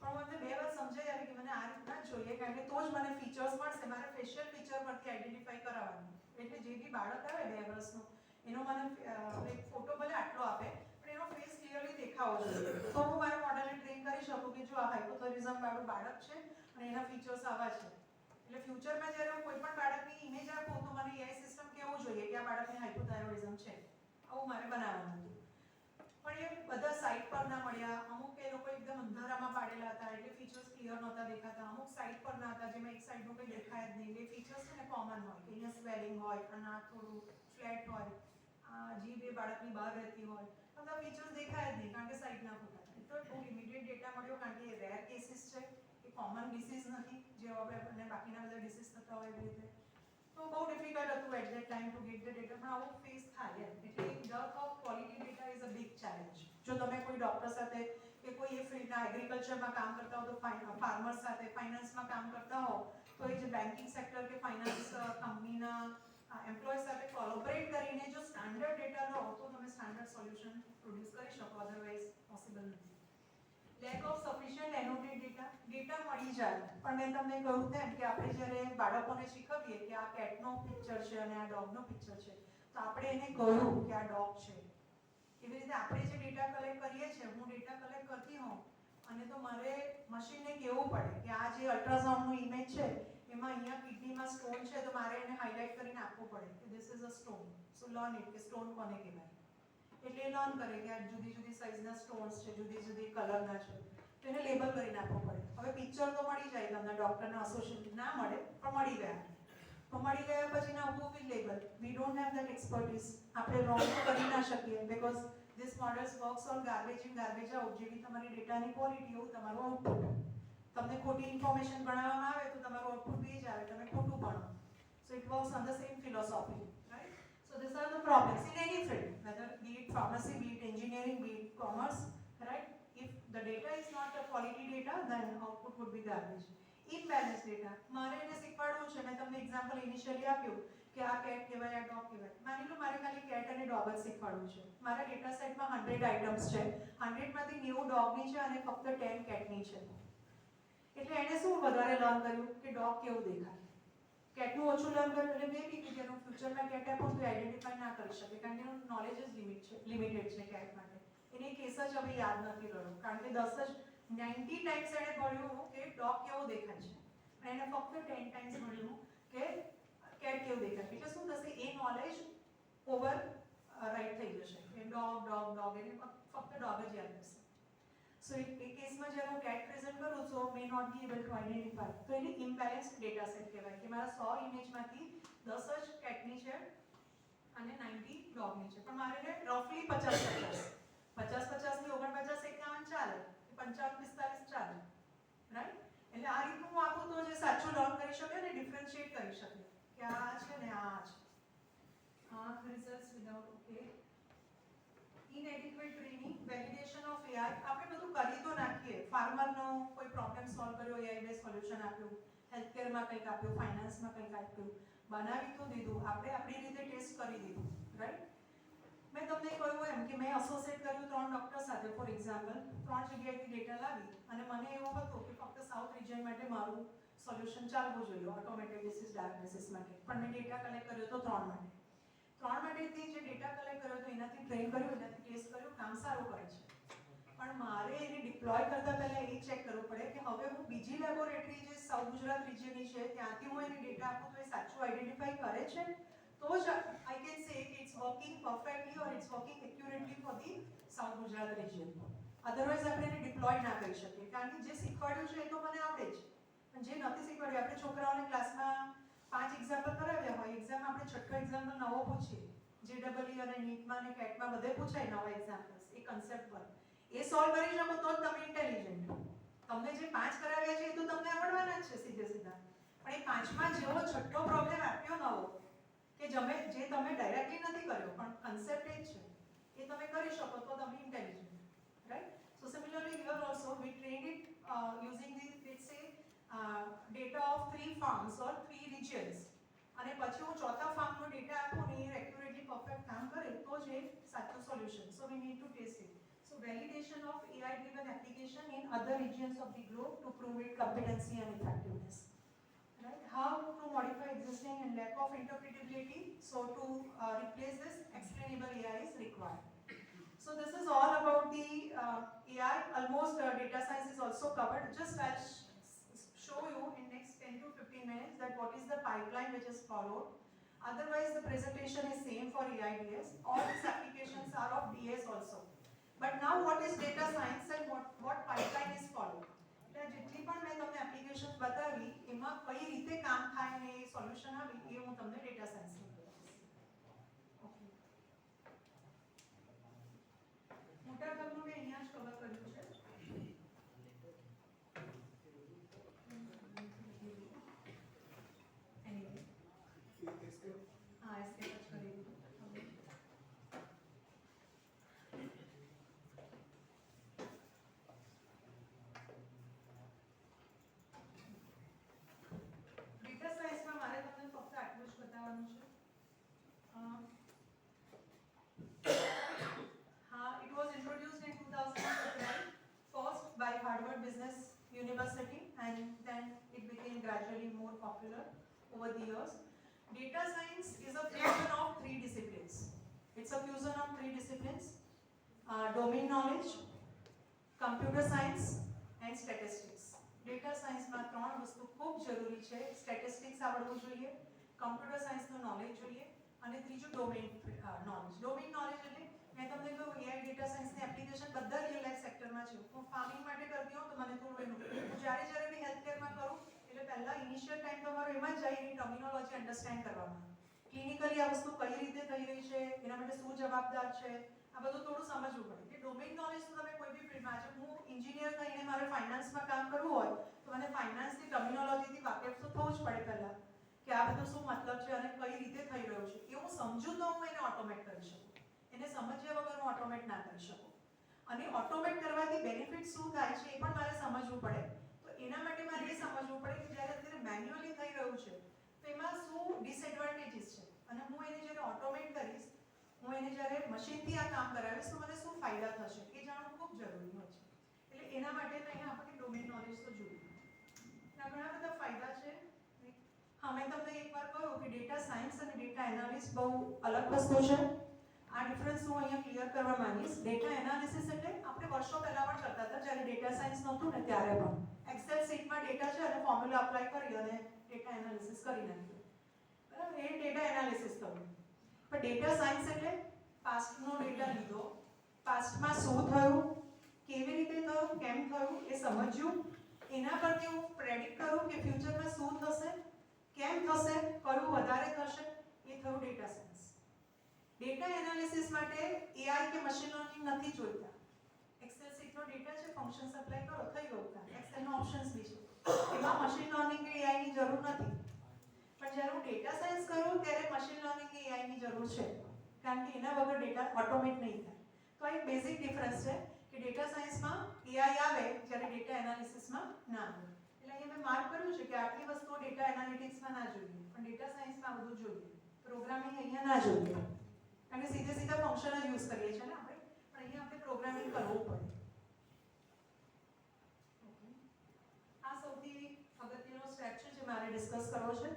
પણ મને 2 વાર સમજાઈ આવી કે મને આ રીતના જ જોઈએ, કારણ કે તો જ મને ફીચર્સ મળશે. મારે ફેશિયલ ફીચર પરથી આઈડેન્ટિફાઈ કરાવવાનું. એટલે જે બી બાળક આવે 2 વર્ષનું એનો મને એક ફોટો ભલે આટલો આપે પણ એનો ફેસ ક્લિયરલી દેખાવો જોઈએ, તો હું મારા મોડલને ટ્રેન કરી શકું કે જો આ હાઇપોથાઇરોઇડિઝમ વાળું બાળક છે અને એના ફીચર્સ આવા છે. એટલે ફ્યુચરમાં જ્યારે હું કોઈ પણ બાળકની ઇમેજ આપું તો મને એઆઈ સિસ્ટમ કેવું જોઈએ કે આ બાળકને હાઇપોથાઇરોઇડિઝમ છે, આવું મારે બનાવવાનું હતું. પણ એ બધા સાઇટ પર ના મળ્યા. અમુક એ લોકો એકદમ અંધારામાં પાડેલા હતા એટલે ફીચર્સ ક્લિયર નહોતા દેખાતા. અમુક સાઇટ પર ના હતા જેમાં એક સાઇડનું કંઈ દેખાય જ નહીં. એ ફીચર્સ છે ને કોમન હોય કે અહીંયા સ્વેલિંગ હોય, અને આ થોડું ફ્લેટ હોય, આ જીભ એ બાળકની બહાર રહેતી હોય, બધા ફીચર્સ દેખાય જ નહીં કારણ કે સાઇટ ના ફોટા. તો બહુ લિમિટેડ ડેટા મળ્યો કારણ કે એ રેર કેસીસ છે, એ કોમન ડિસીઝ નથી જે આપણે બાકીના બધા ડિસીઝ થતા હોય એવી રીતે. તો બહુ ડિફિકલ્ટ હતું at that time to get the data, પણ આવું ફેસ થાય એમ. એટલે duck of quality data is a big challenge. જો તમે કોઈ ડૉક્ટર સાથે કે કોઈ એ ફિલ્ડના એગ્રીકલ્ચરમાં કામ કરતા હો, તો ફાર્મર સાથે ફાઇનાન્સમાં કામ કરતા હો, તો એ જે બેન્કિંગ સેક્ટર કે ફાઇનાન્સ કંપનીના એમ્પ્લોય સાથે કોલોબરેટ કરીને જો સ્ટાન્ડર્ડ ડેટા લો તો તમે સ્ટાન્ડર્ડ સોલ્યુશન પ્રોડ્યુસ કરી શકો, અધરવાઇઝ પોસિબલ નથી. લેક ઓફ સફિશિયન્ટ એનોટેડ ડેટા મળી જાય, પણ મેં તમને કહ્યું તેમ કે આપણે જ્યારે બાળકોને શીખવીએ કે આ કેટનો પિક્ચર છે અને આ ડોગનો પિક્ચર છે, તો આપણે એને કહ્યું કે આ ડોગ છે. એવી રીતે આપણે જે ડેટા કલેક્ટ કરીએ છીએ, હું ડેટા કલેક્ટ કરતી હોઉં અને તો મારે મશીનને કહેવું પડે કે આ જે અલ્ટ્રાસાઉન્ડનું ઇમેજ છે એમાં અહીંયા કિડનીમાં સ્ટોન છે, તો મારે એને હાઇલાઇટ કરીને આપવું પડે કે this is a stone. So learn it કે સ્ટોન કોને કહેવાય. એટલે એ લર્ન કરે કે આ જુદી જુદી સાઇઝના સ્ટોન્સ છે, જુદી જુદી કલરના છે, તો એને લેબલ કરીને આપવું પડે. હવે પિક્ચર તો મળી જાય તમને, ડૉક્ટરના એસોસિએશન ના મળે પણ મળી ગયા. તો મળી ગયા પછી ના who will label? We don't have that expertise. આપણે રોંગ કરી ના શકીએ because this models works on garbage in garbage out. જેવી તમારી ડેટાની ક્વોલિટી એવું તમારું આઉટપુટ. તમને ખોટી ઇન્ફોર્મેશન ભણાવવામાં આવે તો તમારું આઉટપુટ બી જ આવે, તમે ખોટું ભણો. So it works on the same philosophy, right? So these are the problems in any field, whether be it pharmacy, be it engineering, be it commerce, right? If the data is not a quality data, then output would be garbage. Imbalanced data. મારે એને શીખવાડવું છે, મેં તમને example initially આપ્યું કે આ cat કહેવાય, આ ડોગ કહેવાય. માની લો મારે ખાલી કેટ અને ડોગ જ શીખવાડવું છે. મારા ડેટા સેટમાં 100 આઇટમ્સ છે, 100 માંથી 90 ડોગની છે અને ફક્ત 10 કેટની છે. એટલે એણે શું વધારે લર્ન કર્યું કે ડોગ કેવું દેખાય. કેટનું ઓછું લર્ન કર્યું એટલે મે બી કે જેનું ફ્યુચરમાં કેટ આપો તો આઈડેન્ટિફાઈ ના કરી શકે, કારણ કે એનું નોલેજ જ લિમિટેડ છે કેટ માટે. એને કેસ જ હવે યાદ નથી રહ્યો, કારણ કે 90 ટાઈમ્સ એણે ભણ્યું કે ડોગ કેવો દેખાય છે, અને એને ફક્ત 10 ટાઈમ્સ ભણ્યું કે કેટ કેવું દેખાય. એટલે શું થશે, એ નોલેજ ઓવર રાઇટ થઈ જશે કે ડોગ ડોગ ડોગ, એને ફક્ત ડોગ જ યાદ રહેશે. સો એ કેસમાં જ્યારે હું કેટ પ્રેઝન્ટ કરું તો may not be able to identify. તો એને ઇમ્બેલેન્સ્ડ ડેટા સેટ કહેવાય કે મારા 100 ઇમેજમાંથી 10 જ કેટની છે અને 90 ડોગની છે, પણ મારે રફલી 50-50 ની 49 51 ચાલે, 55 45 ચાલે, રાઈટ? એટલે આ રીતનું હું આપું તો જે સાચું લર્ન કરી શકે ને ડિફરન્શિએટ કરી શકે કે આ છે ને આ છે. Results without okay. Inadequate training, validation of AI. આપણે બધું કરી તો નાખીએ. ફાર્મરનો કોઈ પ્રોબ્લેમ સોલ્વ કર્યો, AI બેઝ સોલ્યુશન આપ્યું, હેલ્થકેરમાં કંઈક આપ્યું, ફાઇનાન્સમાં કંઈક આપ્યું, બનાવી તો દીધું, આપણે આપણી રીતે ટેસ્ટ કરી દીધું, રાઈટ? મેં તમને કહ્યું એમ કે મેં એસોસિએટ કર્યું 3 ડૉક્ટર સાથે. ફોર એક્ઝામ્પલ 3 જગ્યાએથી ડેટા લાવી અને મને એવું હતું કે ફક્ત સાઉથ રિજન માટે મારું સોલ્યુશન ચાલવું જોઈએ ઓટોમેટિક ડિસીઝ ડાયગ્નોસિસ માટે, પણ મેં ડેટા કલેક્ટ કર્યો તો 3 માટે. 3 માટેથી જે ડેટા કલેક્ટ કર્યો તો એનાથી ટ્રેન કર્યું, એનાથી ટેસ્ટ કર્યું, કામ સારું કરે છે. પણ મારે એને ડિપ્લોય કરતા પહેલા એ ચેક કરવું પડે કે હવે હું બીજી લેબોરેટરી જે સાઉથ ગુજરાત રિજિયનની છે ત્યાંથી હું એને ડેટા આપું તો એ સાચું આઈડેન્ટિફાઈ કરે છે, તો જ આઈ કેન સે કે it's working perfectly or it's working accurately for the south Gujarat region. Otherwise આપણે એને ડિપ્લોય ના કરી શકીએ, કારણ કે જે શીખવાડ્યું છે એ તો મને આવડે જ, પણ જે નથી શીખવાડ્યું, આપણે છોકરાઓને ક્લાસમાં 5 એક્ઝામ્પલ કરાવ્યા હોય, એક્ઝામ આપણે છઠ્ઠો એક્ઝામ્પલ નવો પૂછીએ, JEE અને નીટમાં અને કેટમાં બધે પૂછાય નવા એક્ઝામ્પલ્સ એ કન્સેપ્ટ પર, એ સોલ્વ કરી શકો તો જ તમે ઇન્ટેલિજન્ટ. તમને જે 5 કરાવ્યા છે એ તો તમને આવડવાના જ છે સીધે સીધા, પણ એ 5માં જેવો છઠ્ઠો પ્રોબ્લેમ આપ્યો નવો કે જે તમે ડાયરેક્ટલી નથી કર્યો પણ કન્સેપ્ટ એ જ છે, એ તમે કરી શકો તો તમે intelligent, right? So similarly here also V trend it using the let's સે data of 3 farms or 3 regions, અને પછી હું ચોથા ફાર્મનો ડેટા આપું ને એ એક્યુરેટલી પરફેક્ટ કામ કરે તો જ એ સાચું સોલ્યુશન. So we need to test it. So validation of AI driven application in other regions of the globe to prove its competency and effectiveness, right? How to modify existing and lack of interpretability, so to replace this explainable AI is required. So this is all about the AI. Almost data science is also covered. Just I'll show you in next 10 to 15 minutes that what is the pipeline which is followed. Otherwise the presentation is same for AIDS. All these applications are of DS also. But now what is data science and what pipeline is followed? એટલે જેટલી પણ મેં તમને application બતાવી એમાં કઈ રીતે કામ થાય અને એ સોલ્યુશન આવી એ હું તમને ડેટા સાયન્સમાં બતાવીશ. ઓકે, મોટા ભાગનું મેં અહીંયા જ કવર કર્યું છે. gradually more popular over the years. Data science is a fusion of three disciplines. It's a fusion of three disciplines: domain knowledge, computer science and statistics. Data science માં ત્રણ વસ્તુ ખૂબ જરૂરી છે. સ્ટેટિસ્ટિક્સ આવડવું જોઈએ, કમ્પ્યુટર સાયન્સનું નોલેજ જોઈએ અને ત્રીજું ડોમેન નોલેજ. ડોમેન નોલેજ એટલે મેં તમને કહ્યું એઆઈ ડેટા સાયન્સની એપ્લિકેશન બધા રિયલ લાઈફ સેક્ટરમાં છે. હું ફાર્મિંગ માટે કરતી હોઉં તો મને થોડું એનું હું જ્યારે બી હેલ્થ કેરમાં કરું એટલે પહેલા ઇનિશિયલ ટાઈમ તમારો એમાં જ જાય એની ટર્મિનોલોજી અન્ડરસ્ટેન્ડ કરવામાં, ક્લિનિકલી આ વસ્તુ કઈ રીતે થઈ રહી છે, એના માટે શું જવાબદાર છે, આ બધું થોડું સમજવું પડે. કે ડોમેન નોલેજ તો તમે કોઈ બી ફિલ્ડમાં, આજે હું એન્જિનિયર થઈને મારે ફાઇનાન્સમાં કામ કરવું હોય તો મને ફાઇનાન્સની ટર્મિનોલોજીથી વાકેફ તો થવું જ પડે પહેલા, કે આ બધું શું મતલબ છે અને કઈ રીતે થઈ રહ્યું છે. એ હું સમજું તો હું એને ઓટોમેટ કરી શકું, એને સમજ્યા વગર હું ઓટોમેટ ના કરી શકું. અને ઓટોમેટ કરવાથી બેનિફિટ શું થાય છે એ પણ મારે સમજવું પડે. તો એના માટે મારે એ સમજવું પડે કે જ્યારે અત્યારે મેન્યુઅલી થઈ રહ્યું છે તો એમાં શું ડિસએડવાન્ટેજીસ છે અને હું એને જ્યારે ઓટોમેટ કરીશ, હું એને જ્યારે મશીનથી આ કામ કરાવીશ તો મને શું ફાયદા થશે એ જાણવું ખૂબ જરૂરી હોય છે. એટલે એના માટે અહીંયા આપણે ડોમેન નોલેજ તો જોઈએ. એના ઘણા બધા ફાયદા છે. હા, મેં તમને એકવાર કહ્યું કે ડેટા સાયન્સ અને ડેટા એનાલિસિસ બહુ અલગ વસ્તુ છે. આ ડિફરન્સ હું અહીંયા ક્લિયર કરવા માંગીશ. ડેટા એનાલિસિસ એટલે આપણે વર્ષો પહેલા પણ કરતા હતા જ્યારે ડેટા સાયન્સ નહોતું ને ત્યારે પણ એક્સેલ શીટમાં ડેટા છે અને ફોર્મ્યુલા અપ્લાય કરી અને ડેટા એનાલિસિસ કરી નાખ્યું, બરાબર? એ ડેટા એનાલિસિસ થયું. પણ ડેટા સાયન્સ એટલે પાસ્ટનો ડેટા લીધો, પાસ્ટમાં શું થયું, કેવી રીતે થયું, કેમ થયું એ સમજ્યું, એના પરથી હું પ્રેડિક્ટ કરું કે ફ્યુચરમાં શું થશે, કેમ થશે, કયું વધારે થશે, એ થયું ડેટા સાયન્સ. ડેટા એનાલિસિસ માટે એઆઈ કે મશીન લર્નિંગ નથી જોઈતા. એક્સેલ શીટનો ડેટા છે, ફંક્શન્સ અપ્લાય કરો, થઈ ગયું કામ. એક્સેલનો ઓપ્શન્સ બી છે, એમાં મશીન લર્નિંગ કે એઆઈની જરૂર નથી. પણ જ્યારે હું ડેટા સાયન્સ કરું ત્યારે મશીન લર્નિંગ કે એઆઈની જરૂર છે, કારણ કે એના વગર ડેટા ઓટોમેટ નહીં થાય. તો આ એક બેઝિક ડિફરન્સ છે કે ડેટા સાયન્સમાં એઆઈ આવે જ્યારે ડેટા એનાલિસિસમાં ના આવે. એટલે અહીંયા મેં માર્ક કર્યું છે કે આટલી વસ્તુઓ ડેટા એનાલિટિક્સમાં ના જોઈએ પણ ડેટા સાયન્સમાં બધું જોઈએ. પ્રોગ્રામિંગ અહીંયા ના જોઈએ કારણ કે સીધા ફંક્શન જ યુઝ કરીએ છીએ ને આપણે, પણ અહીંયા આપણે પ્રોગ્રામિંગ કરવું પડે. આ સૌથી અગત્યનો સ્ટેપ છે જે મારે ડિસ્કસ કરવો છે.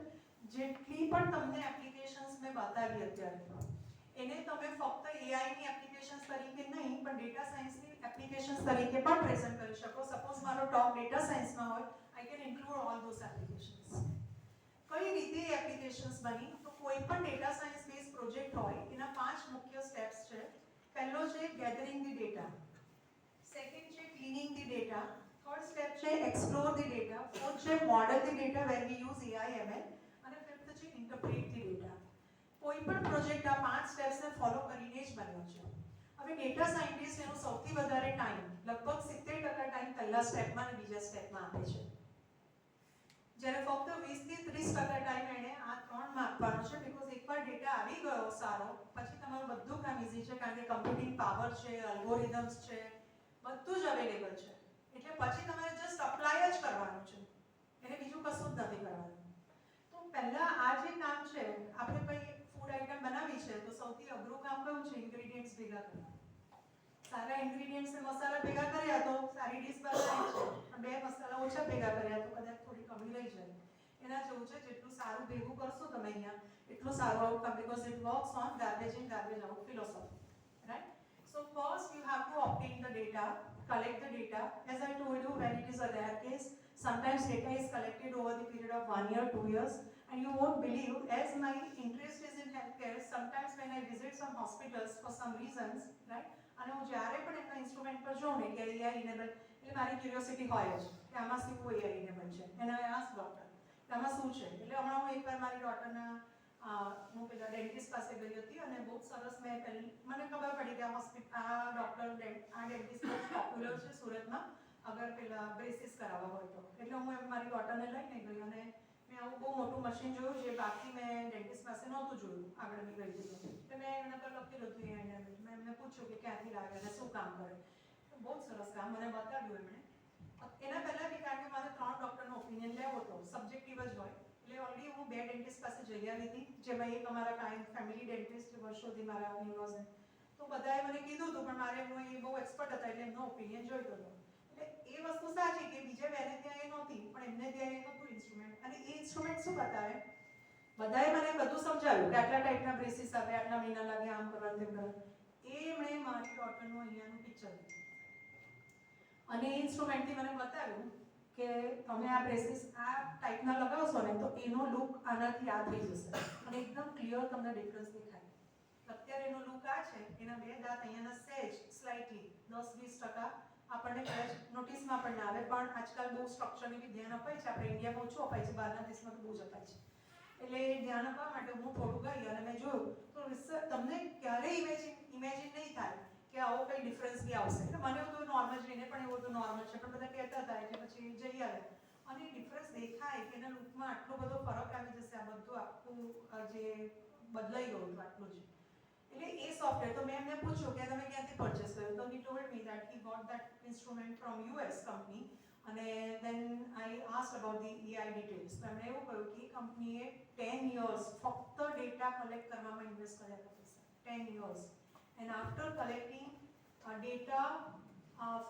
જેટલી પણ તમને એપ્લિકેશન્સ મેં બતાવી અત્યારે એને તમે ફક્ત એઆઈની એપ્લિકેશન્સ તરીકે નહીં પણ ડેટા સાયન્સની એપ્લિકેશન્સ તરીકે પણ પ્રેઝન્ટ કરી શકો. સપોઝ મારો ટોપ ડેટા સાયન્સમાં હોય, I can include all those applications. કઈ રીતે એપ્લિકેશન્સ બની? તો કોઈ પણ ડેટા સાયન્સ બેઝ પ્રોજેક્ટ હોય એના 5 મુખ્ય સ્ટેપ્સ છે. પહેલો છે ગેધરિંગ ધી ડેટા, સેકન્ડ છે cleaning the data, third step છે એક્સપ્લોર ધી ડેટા, ફોર્થ છે model the data where we use AI ML અને ફિફ્થ છે ઇન્ટરપ્રેટ ધી ડેટા. કોઈ પણ પ્રોજેક્ટ આ 5 સ્ટેપ્સને ફોલો કરીને જ બન્યો છે. હવે ડેટા સાયન્ટિસ્ટ એનો સૌથી વધારે ટાઈમ લગભગ 70% ટાઈમ પહેલા સ્ટેપમાં અને બીજા સ્ટેપમાં આપે છે, જ્યારે ફક્ત 20 થી 30% ટાઈમ એને આ ત્રણમાં આપવાનો છે. બીકોઝ એકવાર ડેટા આવી ગયો સારો પછી તમારું બધું કામ ઈઝી છે, કારણ કે કમ્પ્યુટિંગ પાવર છે, અલ્ગોરિધમ્સ છે, બધું જ અવેલેબલ છે. એટલે પછી તમારે જસ્ટ અપ્લાય જ કરવાનું છે, એને બીજું કશું જ નથી કરવાનું. તો પહેલા આ જે કામ છે, આપણે કોઈ ફૂડ આઇટમ બનાવી છે તો સૌથી અઘરું કામ કયું છે? ઇન્ગ્રેડિયન્ટ્સ ભેગા કરવાના. સારા ઇન્ગ્રેડિયન્ટ્સ ને મસાલા ભેગા કર્યા તો સારી ડીશ બની છે, પણ 2 મસાલા ઓછા ભેગા કર્યા તો કદાચ થોડી કમી રહી જાય. એના જેવું છે, જેટલું સારું ભેગું કરશો તમે અહીંયા એટલું સારું outcome, because it works on garbage in garbage out philosophy, right? So first you have to obtain the data, collect the data. As I told you, when it is a rare case, sometimes data is collected over the period of 1 year, 2 years, and you won't believe, as my interest is in healthcare, sometimes when I visit some hospitals for some reasons, right? અને હું જ્યારે પણ એમના instrument પર જોઉં ને કે AI enable, એટલે મારી ક્યુરિયોસિટી હોય જ કે આમાં શું એઆઈ ઇનેબલ છે. એને આસ્ક ડૉક્ટર કે આમાં શું છે. એટલે હમણાં હું એકવાર મારી ડોટરના હું પેલા ડેન્ટિસ્ટ પાસે ગઈ હતી અને બહુ સરસ મને ખબર પડી કે આ ડૉક્ટર આ ડેન્ટિસ્ટ બહુ પોપ્યુલર છે સુરતમાં, અગર પેલા બ્રેસીસ કરાવવા હોય તો. એટલે હું મારી ડોટરને લઈને ગઈ અને મેં આવું બહુ મોટું મશીન જોયું જે બાકી મેં ડેન્ટિસ્ટ પાસે નહોતું જોયું. આગળ મેં ગઈ હતી એટલે મેં એના પર લખેલું હતું એને. મેં એમને પૂછ્યું કે ક્યાંથી લાગે અને શું કામ કરે. બહુ જ સરસ કામ મને બતાવ્યું એમણે. એના પહેલાં બી કારણ કે મારે 3 ડૉક્ટરનો ઓપિનિયન લેવો હતો, સબ્જેક્ટિવ જ હોય, એટલે ઓલરેડી હું 2 ડેન્ટિસ્ટ પાસે જઈ આવી હતી, જેમાં એક અમારા કાંઈ ફેમિલી ડેન્ટિસ્ટ વર્ષોથી મારા ઇનલોઝ. તો બધાએ મને કીધું હતું પણ મારે એમનો એ બહુ એક્સપર્ટ હતા એટલે એમનો ઓપિનિયન જોઈતો હતો. એટલે એ વસ્તુ સાચી કે બીજે બેને ત્યાં એ નહોતી, પણ એમને ત્યાં એ હતું ઇન્સ્ટ્રુમેન્ટ. અને એ ઇન્સ્ટ્રુમેન્ટ શું બતાવે, બધાએ મને બધું સમજાવ્યું કે આટલા ટાઈપના બ્રેસીસ આવે, આટલા મહિના લાગે, આમ કરવાનું તેમ કરવાનું. એ મેં મારી ડોટરનું અહીંયાનું પિક્ચર લીધું અને એ ઇન્સ્ટ્રુમેન્ટથી મને બતાવ્યું કે તમે આ બ્રેસીસ આ ટાઈપના લગાવશો ને તો એનો લુક આનાથી આ થઈ જશે અને એકદમ ક્લિયર તમને ડિફરન્સ દેખાય. અત્યારે એનો લુક આ છે, એના બે દાંત અહીંયાના સહેજ સ્લાઇટલી 10-20% આપણને કદાચ નોટિસમાં પણ ના આવે, પણ આજકાલ બહુ સ્ટ્રક્ચરની બી ધ્યાન અપાય છે. આપણે ઇન્ડિયામાં ઓછું અપાય છે, બહારના દેશમાં તો બહુ જ અપાય છે. એટલે ધ્યાન આપવા માટે હું થોડું ગઈ અને મેં જોયું તો તમને ક્યારેય ઇમેજિન નહીં થાય કે આવો કંઈ ડિફરન્સ બી આવશે. એટલે મને એવું તો નોર્મલ જ રહીને પણ એવું તો નોર્મલ છે, પણ બધા કહેતા હતા એટલે પછી જઈ આવે અને ડિફરન્સ દેખાય કે એના લુકમાં આટલો બધો ફરક આવી જશે. આ બધું આખું જે બદલાઈ ગયું હતું આટલું જ. એટલે એ સોફ્ટવેર તો મેં એમને પૂછ્યું કે તમે ક્યાંથી પરચેસ કર્યું, તો he told me that he got that instrument from US company. અને then I asked about the EI details. તો એમણે એવું કહ્યું કે કંપનીએ 10 years ફક્ત ડેટા કલેક્ટ કરવામાં ઇન્વેસ્ટ કર્યા હતા પૈસા. 10 years. And after collecting data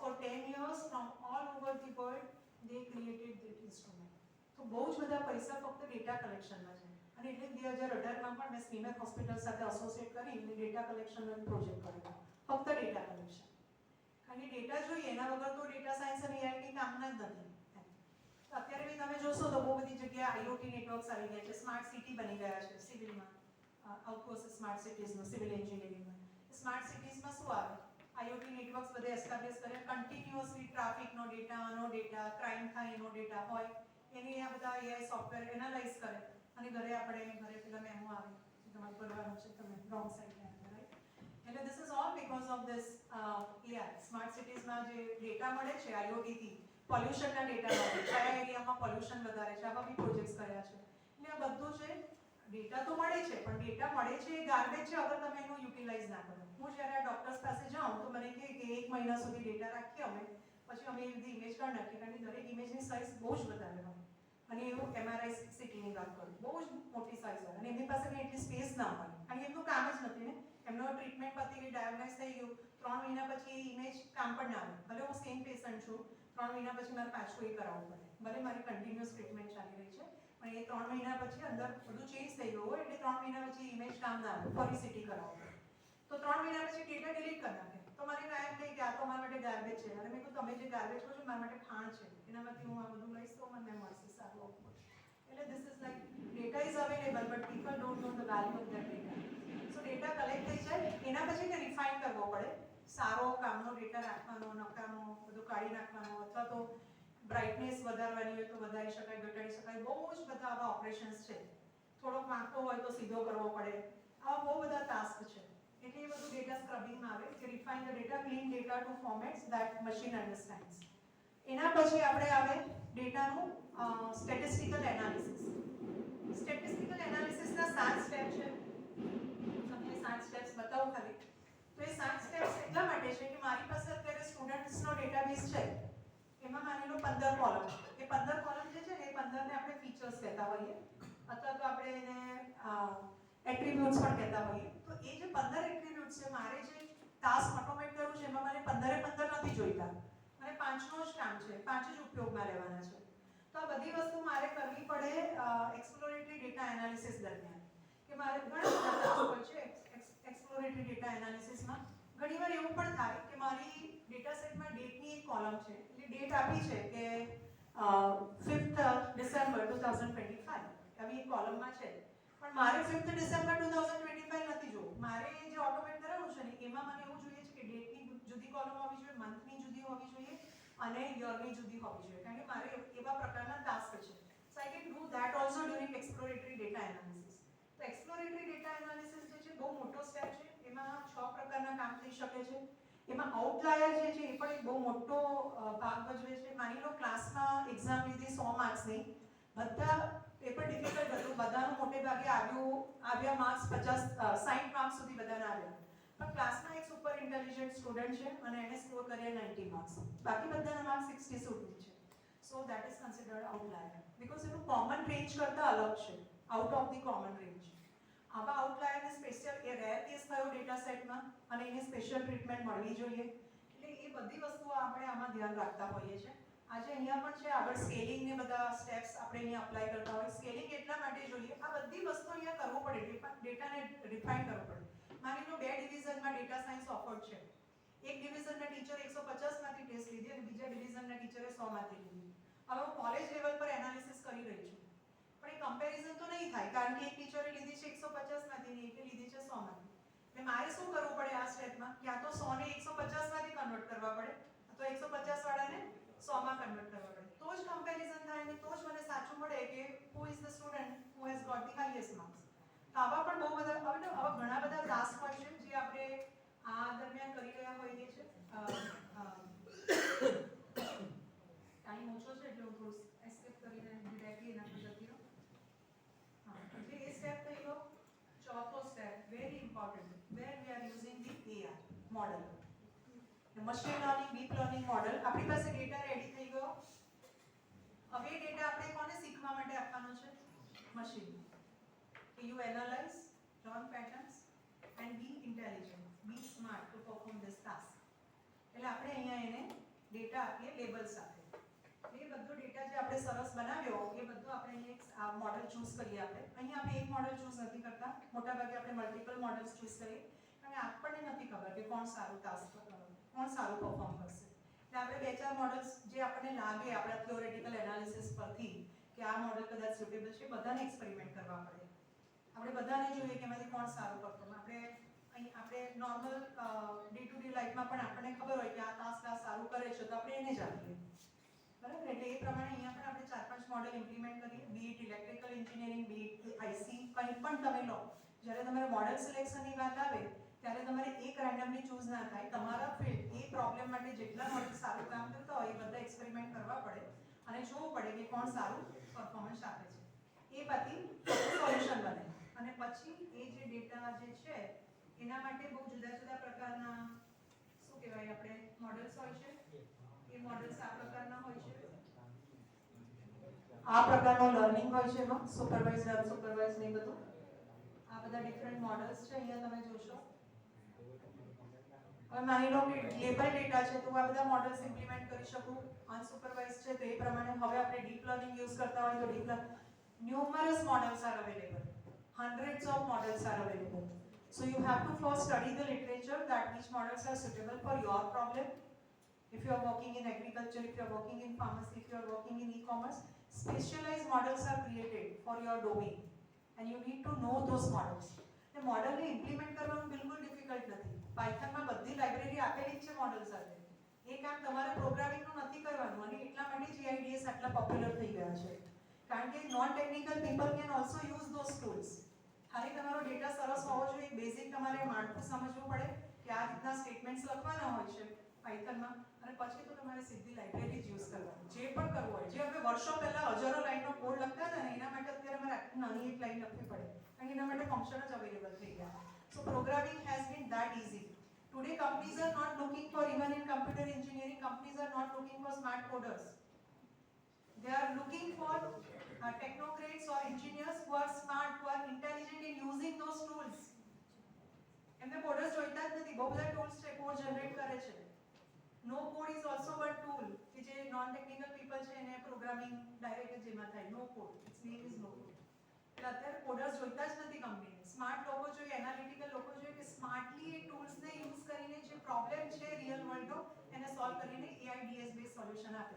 for 10 years from all over the world, they created that instrument. તો બહુ જ બધા પૈસા ફક્ત ડેટા કલેક્શનમાં છે. અને એટલે 2018માં પણ મેં સ્મીમેર હોસ્પિટલ સાથે એસોસિએટ કરીને ડેટા કલેક્શનનો પ્રોજેક્ટ કર્યો, ફક્ત ડેટા કલેક્શન. કારણ કે ડેટા જોઈએ, એના વગર તો ડેટા સાયન્સ અને એઆઈ કંઈ કામના જ નથી. અત્યારે બી તમે જોશો તો બહુ બધી જગ્યાએ આઈઓટી નેટવર્ક્સ આવી ગયા છે, સ્માર્ટ સિટી બની ગયા છે સિવિલમાં. આવતું હશે સ્માર્ટ સિટીઝનું સિવિલ એન્જિનિયરિંગમાં. સ્માર્ટ સિટીઝમાં શું આવે, આઈઓટી નેટવર્ક્સ બધે એસ્ટાબ્લિશ કરે, કન્ટિન્યુઅસલી ટ્રાફિકનો ડેટા, આનો ડેટા, ક્રાઇમ થાય એનો ડેટા હોય, એની આ બધા એઆઈ સોફ્ટવેર એનાલાઇઝ કરે અને ઘરે પેલા મેમો આવે તમારે કરવાનું છે, તમે રોંગ સાઈડ આવે, રાઈટ? એટલે this is all because of this AI. Smart સિટીઝમાં જે ડેટા મળે છે આઈઓટીથી, પોલ્યુશનના ડેટા મળે, કયા એરિયામાં પોલ્યુશન વધારે છે, આવા બી પ્રોજેક્ટ્સ કર્યા છે. એટલે આ બધું છે, ડેટા તો મળે છે, પણ ડેટા મળે છે એ ગાર્બેજ છે અગર તમે એનો યુટિલાઇઝ ના કરો. હું જ્યારે આ ડોક્ટર્સ પાસે જાઉં તો મને કહે કે 1 મહિના સુધી ડેટા રાખીએ અમે, પછી અમે એ બધી ઇમેજ કાઢી નાખીએ, કારણ કે દરેક ઇમેજની સાઇઝ બહુ જ વધારે હોય. અને એવું એમઆરઆઈ સિટીની વાત કરું, બહુ જ મોટી સાઇઝ હોય અને એમની પાસે એટલી સ્પેસ ના હોય, કારણ કે એમનું કામ જ નથી ને. એમનો ટ્રીટમેન્ટ પતી ગઈ, ડાયગ્નોઝ થઈ ગયું, 3 મહિના પછી એ ઇમેજ કામ પણ ના આવે. ભલે હું સેમ પેશન્ટ છું, 3 મહિના પછી મારે પાછું એ કરાવવું પડે. ભલે મારી કન્ટિન્યુઅસ ટ્રીટમેન્ટ ચાલી રહી છે, પણ એ 3 મહિના પછી અંદર બધું ચેન્જ થઈ ગયું હોય, એટલે 3 મહિના પછી ઇમેજ કામ ના આવે, ફરી સીટી કરાવવું પડે. તો 3 મહિના પછી ડેટા ડિલીટ કરી નાખે. તો મને કાયમ કહે કે આ તો મારા માટે ગાર્બેજ છે. અને મેં કહ્યું તમે જે ગાર્બેજ કહો છો મારા માટે ખાણ છે, એનામાંથી હું આ બધું લઈશ તો મને મળશે સારું આઉટપુટ. એટલે this is like data is available but people don't know the value of that data. So data collect થઈ જાય, એના પછી એને રિફાઇન કરવો પડે. સારો કામનો ડેટા રાખવાનો, નકામો બધું કાઢી નાખવાનો, અથવા તો બ્રાઇટનેસ વધારવાની હોય તો વધારી શકાય, ઘટાડી શકાય. બહુ જ બધા આવા ઓપરેશન્સ છે. થોડોક વાંકો હોય તો સીધો કરવો પડે. આવા બહુ બધા ટાસ્ક છે. એટલે એ બધું ડેટા સ્ક્રબિંગમાં આવે, કે refine the data, clean data to formats that machine understands. એના પછી આપણે આવે ડેટાનું સ્ટેટિસ્ટિકલ એનાલિસિસ. સ્ટેટિસ્ટિકલ એનાલિસિસના 7 સ્ટેપ છે. તમને 7 સ્ટેપ્સ બતાવું ખાલી. તો એ 7 સ્ટેપ્સ એટલા માટે છે કે મારી પાસે અત્યારે સ્ટુડન્ટ્સનો ડેટાબેઝ છે, એમાં માની લો 15 કોલમ. એ 15 કોલમ જે છે ને એ 15 ને આપણે ફીચર્સ કહેતા હોઈએ, અથવા તો આપણે એને એટ્રીબ્યુટ્સ પણ કહેતા હોઈએ. તો એ જે 15 એટ્રીબ્યુટ્સ છે, મારે જે ટાસ્ક ઓટોમેટ કરવું છે એમાં મારે 15 નથી જોઈતા. મને 5નો જ કામ છે, 5 જ ઉપયોગમાં લેવાના છે. તો આ બધી વસ્તુ મારે કરવી પડે એક્સપ્લોરેટરી ડેટા એનાલિસિસ દરમિયાન. કે મારે ઘણા બધા ટાસ્ક હોય છે એક્સપ્લોરેટરી ડેટા એનાલિસિસમાં. ઘણીવાર એવું પણ થાય કે મારી ડેટા સેટમાં ડેટની એક કોલમ છે, એટલે ડેટ આપી છે કે 5th ડિસેમ્બર 2025, આવી એક કોલમમાં છે. પણ મારે 5th ડિસેમ્બર 2025 નથી જોવું. મારે જે ઓટોમેટ કરાવવું છે ને એમાં મને એવું જોઈએ છે કે ડેટની જુદી કોલમ હોવી જોઈએ, મંથની જુદી હોવી જોઈએ અને યરની જુદી હોવી જોઈએ, કારણ કે મારે એવા પ્રકારના ટાસ્ક છે. So I can do that also during exploratory data analysis. તો એક્સપ્લોરેટરી ડેટા એનાલિસિસ જે છે બહુ મોટો સ્ટેપ છે. એમાં 6 પ્રકારના કામ થઈ શકે છે. એમાં આઉટલાયર જે છે એ પણ એક બહુ મોટો ભાગ ભજવે છે. માની લો ક્લાસમાં એક્ઝામ લીધી 100 માર્ક્સની, બધા પેપર ડિફિકલ્ટ હતું, બધાનું મોટે ભાગે આવ્યા માર્ક્સ 60 માર્ક્સ સુધી બધાના આવ્યા. પણ ક્લાસમાં એક સુપર ઇન્ટેલિજન્ટ સ્ટુડન્ટ છે અને એને સ્કોર કર્યા 90 માર્ક્સ. બાકી બધાના માર્ક્સ 60 સુધી છે. So that is considered outlier, because એનું કોમન રેન્જ કરતાં અલગ છે, out of the common range. આવા આઉટલાયરને સ્પેશિયલ એ રેર કેસ થયો ડેટા સેટમાં અને એને સ્પેશિયલ ટ્રીટમેન્ટ મળવી જોઈએ. એટલે એ બધી વસ્તુઓ આપણે આમાં ધ્યાન રાખતા હોઈએ છીએ. આજે અહીંયા પણ છે આગળ સ્કેલિંગ ને બધા સ્ટેપ્સ આપણે અહીંયા અપ્લાય કરતા હોય. સ્કેલિંગ એટલા માટે જોઈએ, આ બધી વસ્તુ અહીંયા કરવું પડે, ડેટાને રિફાઇન કરવું પડે. માની લો 2 ડિવિઝનમાં ડેટા સાયન્સ ઓફર્ડ છે. એક ડિવિઝનના ટીચર 150 માંથી ટેસ્ટ લીધી અને બીજા ડિવિઝનના ટીચરે 100 માંથી લીધી. હવે હું કોલેજ લેવલ પર એનાલિસિસ કરી રહી છું, પણ એ કમ્પેરિઝન તો નહીં થાય કારણ કે એક ટીચરે લીધી છે 150 માંથી ને એકે લીધી છે 100 માંથી. એટલે મારે શું કરવું પડે આ સ્ટેપમાં? ક્યાં તો 100 ને 150 માંથી કન્વર્ટ કરવા પડે, અથવા 150 વાળાને 100 માં કન્વર્ટ કરવા પડે. તો જ કમ્પેરિઝન થાય ને તો જ મને સાચું મળે કે who is the student who has got the highest marks. તો આવા પણ બહુ બધા આવા ઘણા બધા ટાસ્ક હોય છે જે આપણે આ દરમિયાન કરી રહ્યા હોઈએ છીએ. ટાઈમ ઓછો છે એટલે હું થોડું એસ્કેપ કરીને ડિરેક્ટલી એના પર જતી રહું. હા, એટલે એ સ્ટેપ થઈ ગયો. ચોથો step very important, where we are using the AI model, machine learning, deep learning model. આપણી પાસે ડેટા રેડી થઈ ગયો. હવે એ ડેટા આપણે કોને શીખવા માટે આપવાનો છે? Machine. You analyze, learn patterns and be intelligent, be smart to perform this task. એટલે આપણે અહીંયા એને ડેટા આપીએ લેબલ સાથે. એ બધો ડેટા જે આપણે સરસ બનાવ્યો એ બધું આપણે એક આ મોડેલ ચૂઝ કરીએ. અહીંયા આપણે એક મોડેલ ચૂઝ નથી કરતા, મોટાભાગે આપણે મલ્ટિપલ મોડેલ્સ ચૂઝ કરીએ કારણ કે આપણને નથી ખબર કે કોણ સારું ટાસ્ક કોણ સારું પરફોર્મ કરશે. એટલે આપણે 2-4 મોડેલ્સ જે આપણને લાગે આપણા થિયોરેટિકલ એનાલિસિસ પરથી કે આ મોડેલ કદાચ સુટેબલ છે, બધાને એક્સપેરિમેન્ટ કરવા પડે. આપણે બધાને જોઈએ કે એમાંથી કોણ સારું પરફોર્મ. આપણે નોર્મલ ડે ટુ ડે લાઈફમાં પણ આપણને ખબર હોય કે આ ટાસ્ક આ સારું કરે છે તો આપણે એને જ આપીએ, બરાબર? એટલે એ પ્રમાણે અહીંયા પણ આપણે 4-5 મોડેલ ઇમ્પ્લિમેન્ટ કરીએ. Be it electrical engineering, be it IC, કંઈ પણ તમે લો, જ્યારે તમારે મોડેલ સિલેક્શનની વાત આવે ત્યારે તમારે એક રેન્ડમલી ચૂઝ ના થાય. તમારા ફિલ્ડ એ પ્રોબ્લેમ માટે જેટલા મોડેલ સારું કામ કરતા હોય એ બધા એક્સપેરિમેન્ટ કરવા પડે અને જોવું પડે કે કોણ સારું પરફોર્મન્સ આપે છે. એ પછી સોલ્યુશન બને અને પછી એ જે ડેટા જે છે એના માટે બહુ જુદા જુદા પ્રકારના શું કહેવાય આપણે મોડેલ્સ હોય છે. એ મોડેલ્સ આ પ્રકારના હોય છે. આ પ્રકારનો લર્નિંગ હોય છે એમાં સુપરવાઇઝ, અનસુપરવાઇઝ ને બધું. આ બધા ડિફરન્ટ મોડેલ્સ છે અહીંયા તમે જોશો. હવે માની લો કે લેબલ ડેટા છે તો આ બધા મોડેલ્સ ઇમ્પ્લિમેન્ટ કરી શકું. અનસુપરવાઇઝ છે તો એ પ્રમાણે. હવે આપણે ડીપ લર્નિંગ યુઝ કરતા હોય તો deep learning numerous models are available, hundreds of models are available. So you have to first study the literature that which models are suitable for your problem. If you are working in agriculture, if you are working in pharmacy, if you are working in e-commerce, specialized models are created for your domain and you need to know those models. The model ને implement કરવાનું બિલકુલ difficult નથી. પાયથનમાં બધી library આપેલી જ છે model સાથે. એ કામ તમારે પ્રોગ્રામિંગનું નથી કરવાનું અને એટલા માટે જ AIDS આટલા પોપ્યુલર થઈ ગયા છે. કારણ કે non technical people can also use those tools. ખાલી તમારો ડેટા સરસ હોવો જોઈએ, બેઝિક તમારે માળખું સમજવું પડે કે આ રીતના સ્ટેટમેન્ટ્સ લખવાના હોય છે પાયથનમાં અને પછી તો તમારે સીધી લાઇબ્રેરી જ યુઝ કરવાની. જે પણ કરવું હોય, જે આપણે વર્ષો પહેલા હજારો લાઈનનો કોડ લખતા હતા ને એના માટે અત્યારે અમારે આટલી નાની એક લાઈન લખવી પડે કારણ કે એના માટે ફંક્શન જ અવેલેબલ થઈ ગયા. So programming has been that easy. Today companies are not looking for, even in computer engineering, companies are not looking for smart coders. They are looking for technocrats or engineers who are smart, who are intelligent in using those tools. એમને coders જોઈતા જ નથી. બહુ બધા tools છે code generate કરે છે. No code is also one tool કે જે નોન ટેકનિકલ પીપલ છે એને પ્રોગ્રામિંગ ડાયરેક્ટ જેમાં થાય. No code, its name is no code. એટલે અત્યારે કોડર્સ જોઈતા જ નથી કંપનીને. સ્માર્ટ લોકો જોઈએ, એનાલિટિકલ લોકો જોઈએ કે સ્માર્ટલી એ ટૂલ્સને યુઝ કરીને જે પ્રોબ્લેમ છે રિયલ વર્લ્ડનો એને સોલ્વ કરીને AIDS બેઝ સોલ્યુશન આપે.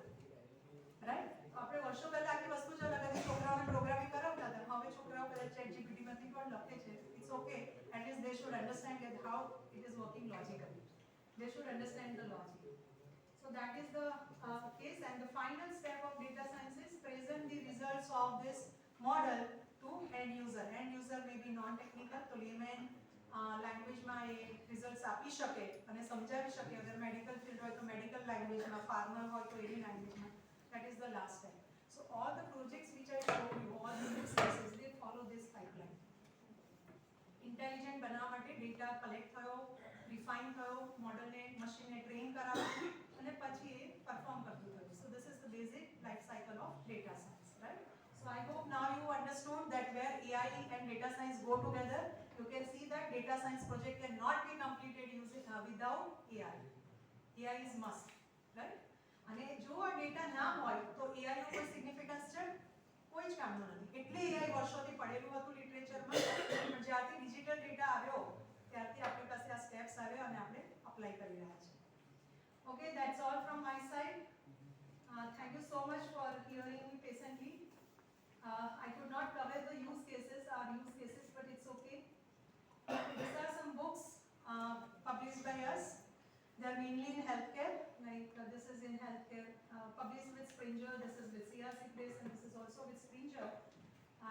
રાઈટ? તો આપણે વર્ષો પહેલા આખી વસ્તુ જ અલગ હતી. છોકરાઓને પ્રોગ્રામિંગ કરાવતા હતા. હવે છોકરાઓ કદાચ ChatGPT માંથી પણ લખે છે. It's okay. At least they should understand કે how it is working logically. They should understand the logic. So that is the case, and the final step of data science is present the results of this model to end user. End user may be non-technical, तो layman language માં એ results આપી શકે અને સમજાવી શકે. અગર medical field હોય તો medical language માં, farmer હોય તો એની language માં. That is the last step. So all the projects which I showed you, all the use cases, they follow this pipeline. Intelligent બનાવવા માટે ડેટા કલેક્ટ થયો, રિફાઇન થયો, મોડલને મશીનને ટ્રેન કરાવ્યો અને પછી એ પરફોર્મ કરતું થયું. So this is the basic life cycle of data science, right? So I hope now you understood that where AI and data science go together. You can see that data science project cannot be completed using without AI. AI is must, right? અને જો આ data ના હોય તો AI નો કોઈ significance છે? કોઈ જ કામનું નથી. એટલે AI વર્ષોથી પડેલું હતું લિટરેચરમાં, પણ જ્યારથી ડિજિટલ ડેટા આવ્યો ત્યારથી આપણી પાસે આ સ્ટેપ્સ આવ્યા અને આપણે અપ્લાય કરી રહ્યા છીએ. Okay, that's all from my side. Thank you so much for hearing me patiently. I could not cover the use cases, but it's okay. These are some books published by us. They are mainly in healthcare, like this is in healthcare, published with Springer, this is with CRC Press, and this is also with Springer.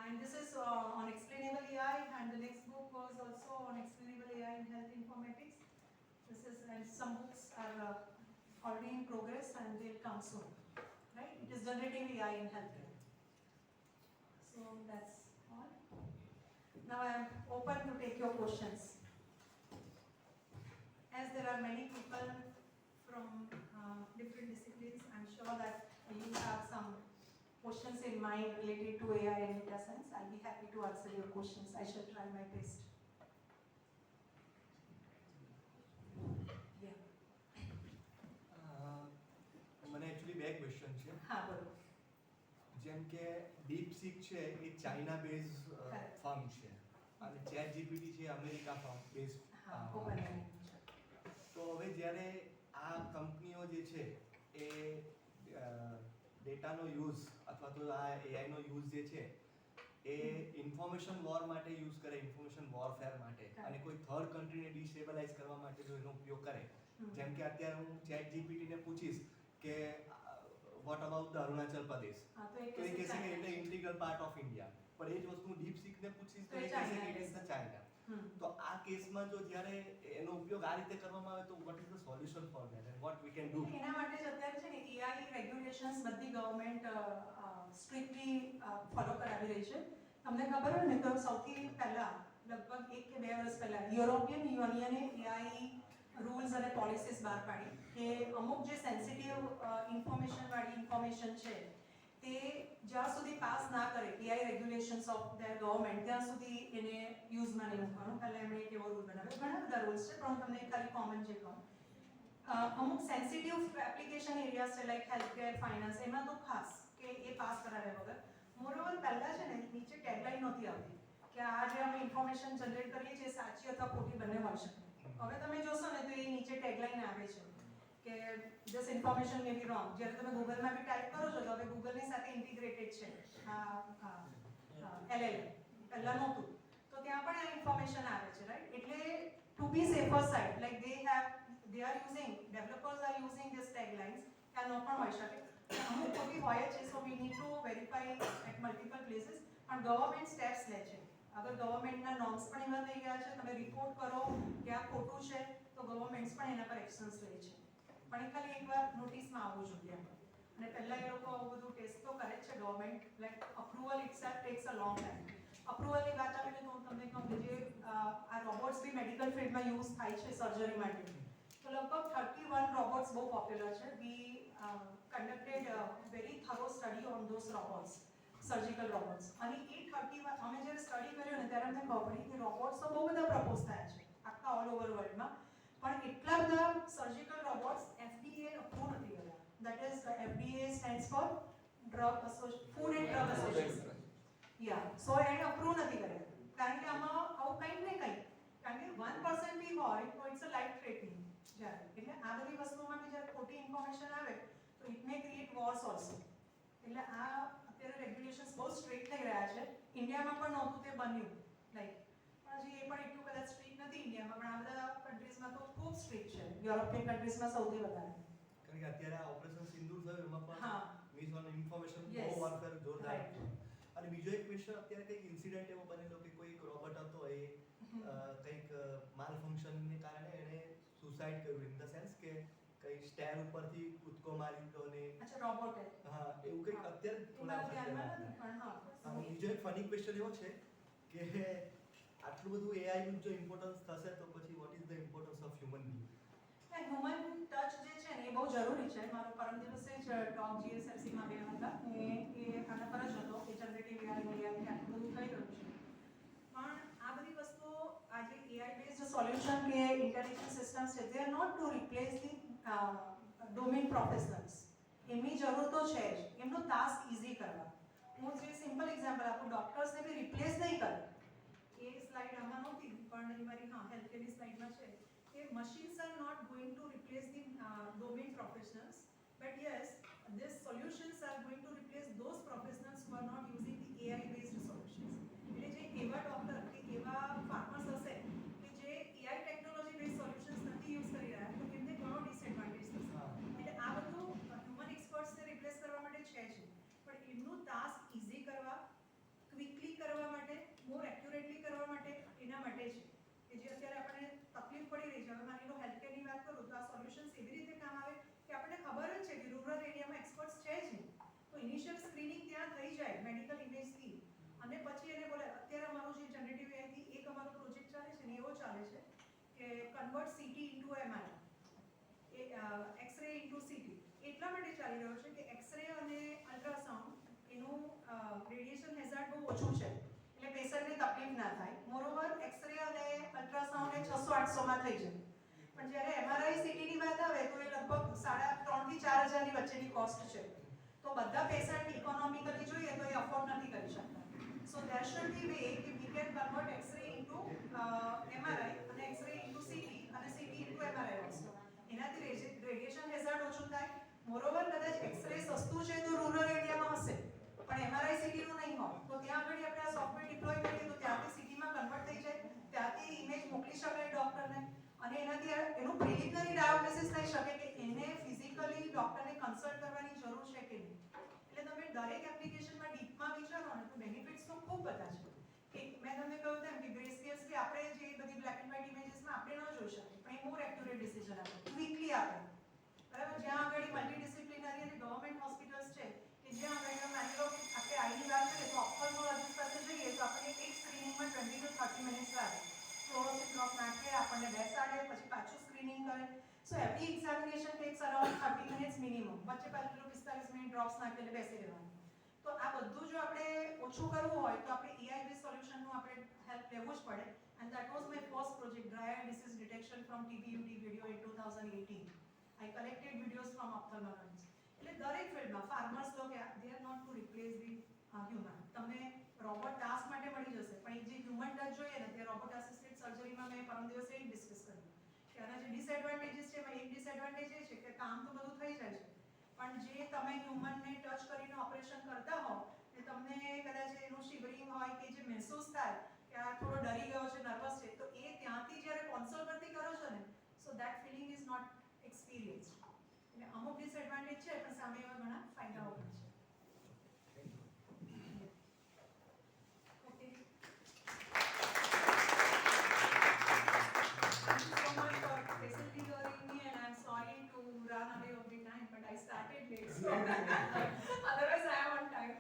And this is on explainable AI, and the next book was also on explainable AI in health informatics. This is, and some books are already in progress and they'll come soon, right? It is generative AI in healthcare. So that's all. Now I am open to take your questions. As there are many people from different disciplines, I'm sure that you have some questions in mind related to AI and data science. I'll be happy to answer your questions. I shall try my best. Yeah. મને actually બે question છે. હા, બોલો. જેમ કે ડીપસીક છે એ China base firm છે અને ચેટ જીપીટી છે અમેરિકા બેઝ. હા, ઓપન AI. તો હવે જ્યારે આ કંપનીઓ જે છે એ ડેટાનો યુઝ અથવા તો આ એઆઈનો યુઝ જે છે એ ઇન્ફોર્મેશન વોર માટે યુઝ કરે, ઇન્ફોર્મેશન વોરફેર માટે, અને કોઈ થર્ડ કન્ટ્રીને ડિસ્ટેબલાઇઝ કરવા માટે જો એનો ઉપયોગ કરે, જેમ કે અત્યારે હું ચેટ જીપીટીને પૂછીશ કે what about the Arunachal Pradesh, તો એ કહેશે કે એટલે ઇન્ટિગ્રલ પાર્ટ ઓફ ઇન્ડિયા, પણ એ જ વસ્તુ હું ડીપસીકને પૂછીશ તો એ કહેશે કે ઇટ ઇઝ ધ ચાઇના. તો આ કેસમાં જો જ્યારે એનો ઉપયોગ આ રીતે કરવામાં આવે તો what is the solution for that and what we can do? એના માટે જ અત્યારે છે ને AI રેગ્યુલેશન્સ બધી ગવર્મેન્ટ સ્ટ્રિક્ટલી ફોલો કરાવી રહી છે. તમને ખબર હોય ને તો સૌથી પહેલા લગભગ 1 કે 2 વર્ષ પહેલા યુરોપિયન યુનિયને AI રૂલ્સ અને પોલિસીસ બહાર પાડી કે અમુક જે સેન્સિટિવ ઇન્ફોર્મેશન છે તે જ્યાં સુધી પાસ ના કરે AI regulations of their government ત્યાં સુધી એને યુઝમાં નહીં મૂકવાનું. પહેલાં એમણે એક એવો રૂલ બનાવ્યો. ઘણા બધા રૂલ્સ છે પણ હું તમને ખાલી કોમન જે કહું, અમુક સેન્સિટિવ એપ્લિકેશન એરિયાઝ છે લાઈક હેલ્થકેર, ફાઇનાન્સ, એમાં તો ખાસ કે એ પાસ કરાવ્યા વગર. મોરઓવર પહેલાં છે ને નીચે ટેગલાઇન નહોતી આવતી કે આ જે અમે ઇન્ફોર્મેશન જનરેટ કરીએ છીએ સાચી અથવા ખોટી બંને હોઈ શકે. હવે તમે જોશો ને તો એ નીચે ટેગલાઇન આવે છે કે this information may be wrong. જ્યારે તમે ગૂગલમાં બી ટાઈપ કરો છો તો હવે ગૂગલની સાથે ઇન્ટિગ્રેટેડ છે LLM, પહેલાં નહોતું, તો ત્યાં પણ આ ઇન્ફોર્મેશન આવે છે, રાઈટ? એટલે to be safer side, like they are using, developers are using this taglines, ત્યાં ન પણ હોઈ શકે, અમુક ખોટી હોય છે. So we need to verify at multiple places. પણ ગવર્મેન્ટ સ્ટેપ્સ લે છે. અગર ગવર્મેન્ટના નોર્મ્સ પણ એવા થઈ ગયા છે, તમે રિપોર્ટ કરો કે આ ખોટું છે તો ગવર્મેન્ટ્સ પણ એના પર એક્શન્સ લે છે. પણ એ ખાલી એકવાર નોટિસમાં આવવું જોઈએ. અને પહેલાં એ લોકો આવું બધું ટેસ્ટ તો કરે જ છે government, like approval itself takes a long time. અપ્રુવલની વાત આવે તો હું તમને કહું કે જે આ રોબોટ્સ બી મેડિકલ ફિલ્ડમાં યુઝ થાય છે સર્જરી માટે, તો લગભગ 31 રોબોટ્સ બહુ પોપ્યુલર છે. We conducted very thorough study on those robots, surgical robots. અને એ 31 અમે જ્યારે સ્ટડી કર્યો ને ત્યારે અમને ખબર પડી કે રોબોટ્સ તો બહુ બધા પ્રપોઝ થયા છે આખા ઓલ ઓવર વર્લ્ડમાં, પણ એટલા બધા સર્જિકલ રોબોટ્સ FDA અપ્રૂવ નથી કર્યા. That is FDA stands for food and drug association. Yeah, so એને અપ્રૂવ નથી કર્યા કારણ કે આમાં આવું કંઈક ને કંઈક, કારણ કે 1% બી હોય તો ઇટ્સ અ લાઈફ થ્રેટનિંગ. જ્યારે એટલે આ બધી વસ્તુમાં બી જ્યારે ખોટી ઇન્ફોર્મેશન આવે તો it may create wars also. એટલે આ અત્યારે રેગ્યુલેશન્સ બહુ સ્ટ્રિક્ટ થઈ રહ્યા છે. ઇન્ડિયામાં પણ નહોતું તે બન્યું, લાઈક પણ હજી એ પણ એટલું કદાચ સ્ટ્રિક્ટ નથી ઇન્ડિયામાં, પણ આ બધા કન્ટ્રીઝમાં તો ખૂબ સ્ટ્રિક્ટ છે. યુરોપિયન કન્ટ્રીઝમાં સૌથી વધારે. કારણ કે અત્યારે આ ઓપરેશન સિંદૂર થયું એમાં પણ હા, મિસ ઓન ઇન્ફોર્મેશન બહુ Yes. વોરફેર જોરદાર. Right. અને બીજો એક ક્વેશ્ચન, અત્યારે કંઈક ઇન્સિડન્ટ એવો બનેલો કે કોઈ એક રોબોટ હતો એ કંઈક માલફંક્શનને કારણે એણે સુસાઇડ કર્યું, ઇન ધ સેન્સ કે કંઈ સ્ટેર ઉપરથી કૂદકો મારી દીધો અને અચ્છા, રોબોટ. હા એવું કંઈક અત્યારે થોડા વખત ધ્યાનમાં પહેલા. નથી પણ હા. અને બીજો એક ફની ક્વેશ્ચન એવો છે કે આટલું બધું AI નું જો ઇમ્પોર્ટન્સ થશે તો પછી what is the importance of human being? Human touch જે છે ને એ બહુ જરૂરી છે. મારો પરમ દિવસે જ ટોક GSFCમાં ગયા હતા એ આના પર જ હતો કે જનરેટિવ AI આટલું બધું થઈ રહ્યું છે. પણ આ બધી વસ્તુઓ આજે AI બેઝડ સોલ્યુશન કે ઇન્ટેલિજન્ટ સિસ્ટમ્સ છે, they are not to replace the domain professionals એમની જરૂર તો છે જ, એમનો ટાસ્ક ઇઝી કરવા. હું જે સિમ્પલ એક્ઝામ્પલ આપું, ડૉક્ટર્સને બી રિપ્લેસ નહીં કરે. એ સ્લાઇડ આમાં નહોતી પણ એ મારી હેલ્થકેરની સ્લાઇડમાં છે કે machines are not going to replace the domain professionals, but yes, these solutions are going to replace those professionals who are not using the AI based solutions. એટલે જે એવા ડોક્ટર કે એવા ફાર્મર્સ હશે કે જે AI ટેકનોલોજી બેઝ સોલ્યુશન્સ નથી use કરી રહ્યા, તો એમને ઘણો ડિસએડવાન્ટેજ થશે. એટલે આ બધું હ્યુમન એક્સપર્ટ્સને રિપ્લેસ કરવા માટે છે જ, પણ એમનું ટાસ્ક ઇઝી કરવા, ક્વિકલી કરવા માટે, મોર એક્યુરેટલી કરવા માટે, એના માટે છે કે જે અત્યારે આપણને તકલીફ પડી રહી છે. હવે માની લો હેલ્થકેરની વાત કરું તો આ સોલ્યુશન્સ એવી રીતે કામ આવે કે આપણને ખબર જ છે કે રૂરલ એરિયામાં એક્સપર્ટ્સ છે જ નહીં, તો ઇનિશિયલ સ્ક્રીનિંગ ત્યાં થઈ જાય મેડિકલ ઇમેજથી, અને પછી એને બોલે. અત્યારે અમારું જે જનરેટિવ એઆઈથી એક અમારો પ્રોજેક્ટ ચાલે છે ને એવો ચાલે છે કે કન્વર્ટ સીટી ઇન્ટુ એમઆરઆઈ, એ એક્સરે ઇન્ટુ સીટી. એટલા માટે ચાલી રહ્યો છે કે એક્સરે અને અલ્ટ્રાસાઉન્ડ એનું રેડિયેશન હેઝાર્ડ બહુ ઓછું છે, એટલે પેશન્ટને તકલીફ ના થાય. મોરોવર એક્સરે અને અલ્ટ્રાસાઉન્ડ એ 600-800 થઈ જાય, પણ જ્યારે એમઆરઆઈ સીટીની વાત આવે તો એ લગભગ 3,500 થી 4,000 ની વચ્ચેની કોસ્ટ છે. તો બધા પેશન્ટ ઇકોનોમિકલી જોઈએ તો એ અફોર્ડ નથી કરી શકતા. So there should be way કે we can convert X-ray into MRI અને એક્સરે ઇન્ટુ સીટી અને સીટી ઇન્ટુ એમઆરઆઈ ઓલ્સો. એનાથી રેડિયેશન હેઝાર્ડ ઓછું થાય. મોરોવર કદાચ એક્સરે સસ્તું છે તો રૂરલ એરિયામાં હશે, પણ એમઆરઆઈ સીટીનું નહીં હોય, તો ત્યાં આગળ આપણે આ સોફ્ટવેર ડિપ્લોય કરીએ તો ત્યાંથી સીટીમાં કન્વર્ટ થઈ જાય, ત્યાંથી ઇમેજ મોકલી શકાય ડૉક્ટરને, અને એનાથી એનું પ્રિલિમિનરી ડાયાગ્નોસિસ થઈ શકે કે એને ફિઝિકલી ડૉક્ટરને કન્સલ્ટ કરવાની જરૂર છે કે નહીં. એટલે તમે દરેક એપ્લિકેશનમાં ડીપમાં વિચારો ને તો બેનિફિટ્સ તો ખૂબ બધા છે. કે મેં તમને કહ્યું તેમ કે ગ્રે સ્કેલ્સ કે આપણે જે બધી બ્લેક એન્ડ વ્હાઇટ ઇમેજીસમાં આપણે ન જોઈ શકીએ, પણ એ મોર એક્યુરેટ ડિસિઝન આપે, ક્વિકલી આપે. બરાબર, જ્યાં આગળ મલ્ટીડિસિપ્લિનરી અને ગવર્મેન્ટ હોસ્પિટલ્સ છે કે જ્યાં આગળ માની લો આપણે આઈની વાત કરીએ તો ઓપ્થોલ્મોલોજીસ્ટ પાસે જઈએ તો આપણને એક સ્ક્રીનિંગમાં 20 to 30 મિનિટ્સ લાગે. ફ્લોરોસિન ડ્રોપ નાખે, આપણને બેસાડે, પછી પાછું સ્ક્રીનિંગ કરે. So every examination tax around 30 minutes minimum. વચ્ચે પાછું 45 મિનિટ ડ્રોપ્સ નાખે એટલે બેસી રહેવાનું. તો આ બધું જો આપણે ઓછું કરવું હોય તો આપણે AI બેઝ સોલ્યુશનનું આપણે હેલ્પ લેવું જ પડે. And that was my first project, dry I disease detection from TBUD video in 2018. I collected videos from ophthalmologists. એટલે દરેક ફિલ્ડમાં ફાર્મર્સ લો કે they are not to replace the human. તમને રોબોટ ટાસ્ક માટે મળી જશે, પણ એક જે હ્યુમન ટચ જોઈએ ને તે રોબોટ અસિસ્ટેડ સર્જરીમાં મેં પરમ દિવસે એ ડિસ્કસ કર્યું કે આના જે ડિસએડવાન્ટેજીસ છે એમાં એક ડિસએડવાન્ટેજ એ છે કે કામ તો બધું થઈ જાય છે, પણ જે તમે હ્યુમનને ટચ કરીને ઓપરેશન કરતા હો ને તમને કદાચ એનું શિવરિંગ હોય કે જે મહેસૂસ થાય કે આ થોડો ડરી ગયો છે, નર્વસ છે, તો એ ત્યાંથી જ્યારે કોન્સોલ પરથી કરો છો ને, so that feeling is not experience. એટલે અમુક ડિસએડવાન્ટેજ છે પણ સામે એવા ઘણા ફાયદાઓ પણ છે. Run away of the time, but I started late, so otherwise I am on time.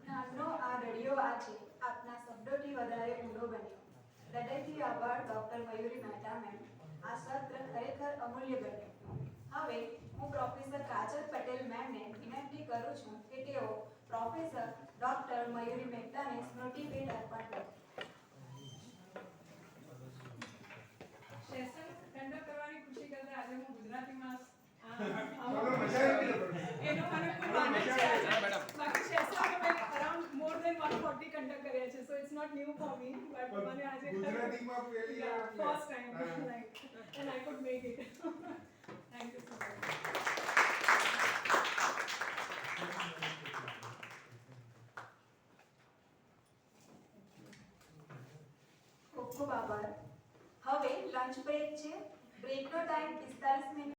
નાનો આ રડિયો આજે આપના શબ્દોથી વધારે ઊંડો બન્યો. હૃદયથી આભાર ડૉક્ટર મયુરી મહેતા મેમ. આ સત્ર ખરેખર અમૂલ્ય બન્યો. હવે હું પ્રોફેસર કાજલ પટેલ મેમને વિનંતી કરું છું કે તેઓ પ્રોફેસર ડૉક્ટર મયુરી મહેતાને સ્મૃતિભેટ અર્પણ કરે. સેશન ઠંડક કરવાની ખુશી કરતા આજે હું ગુજરાતીમાં એનો મને ખૂબ આનંદ છે. બાકી સેશન મેં અરાઉન્ડ મોર ધેન 140 કંડક્ટ કર્યા છે, so it's not new for me, but મને આજે ગુજરાતીમાં પહેલી first time right, and I could make it. Thank you so much. ખૂબ ખૂબ આભાર. હવે લંચ બ્રેક છે. બ્રેકનો ટાઈમ 45 મિનિટ.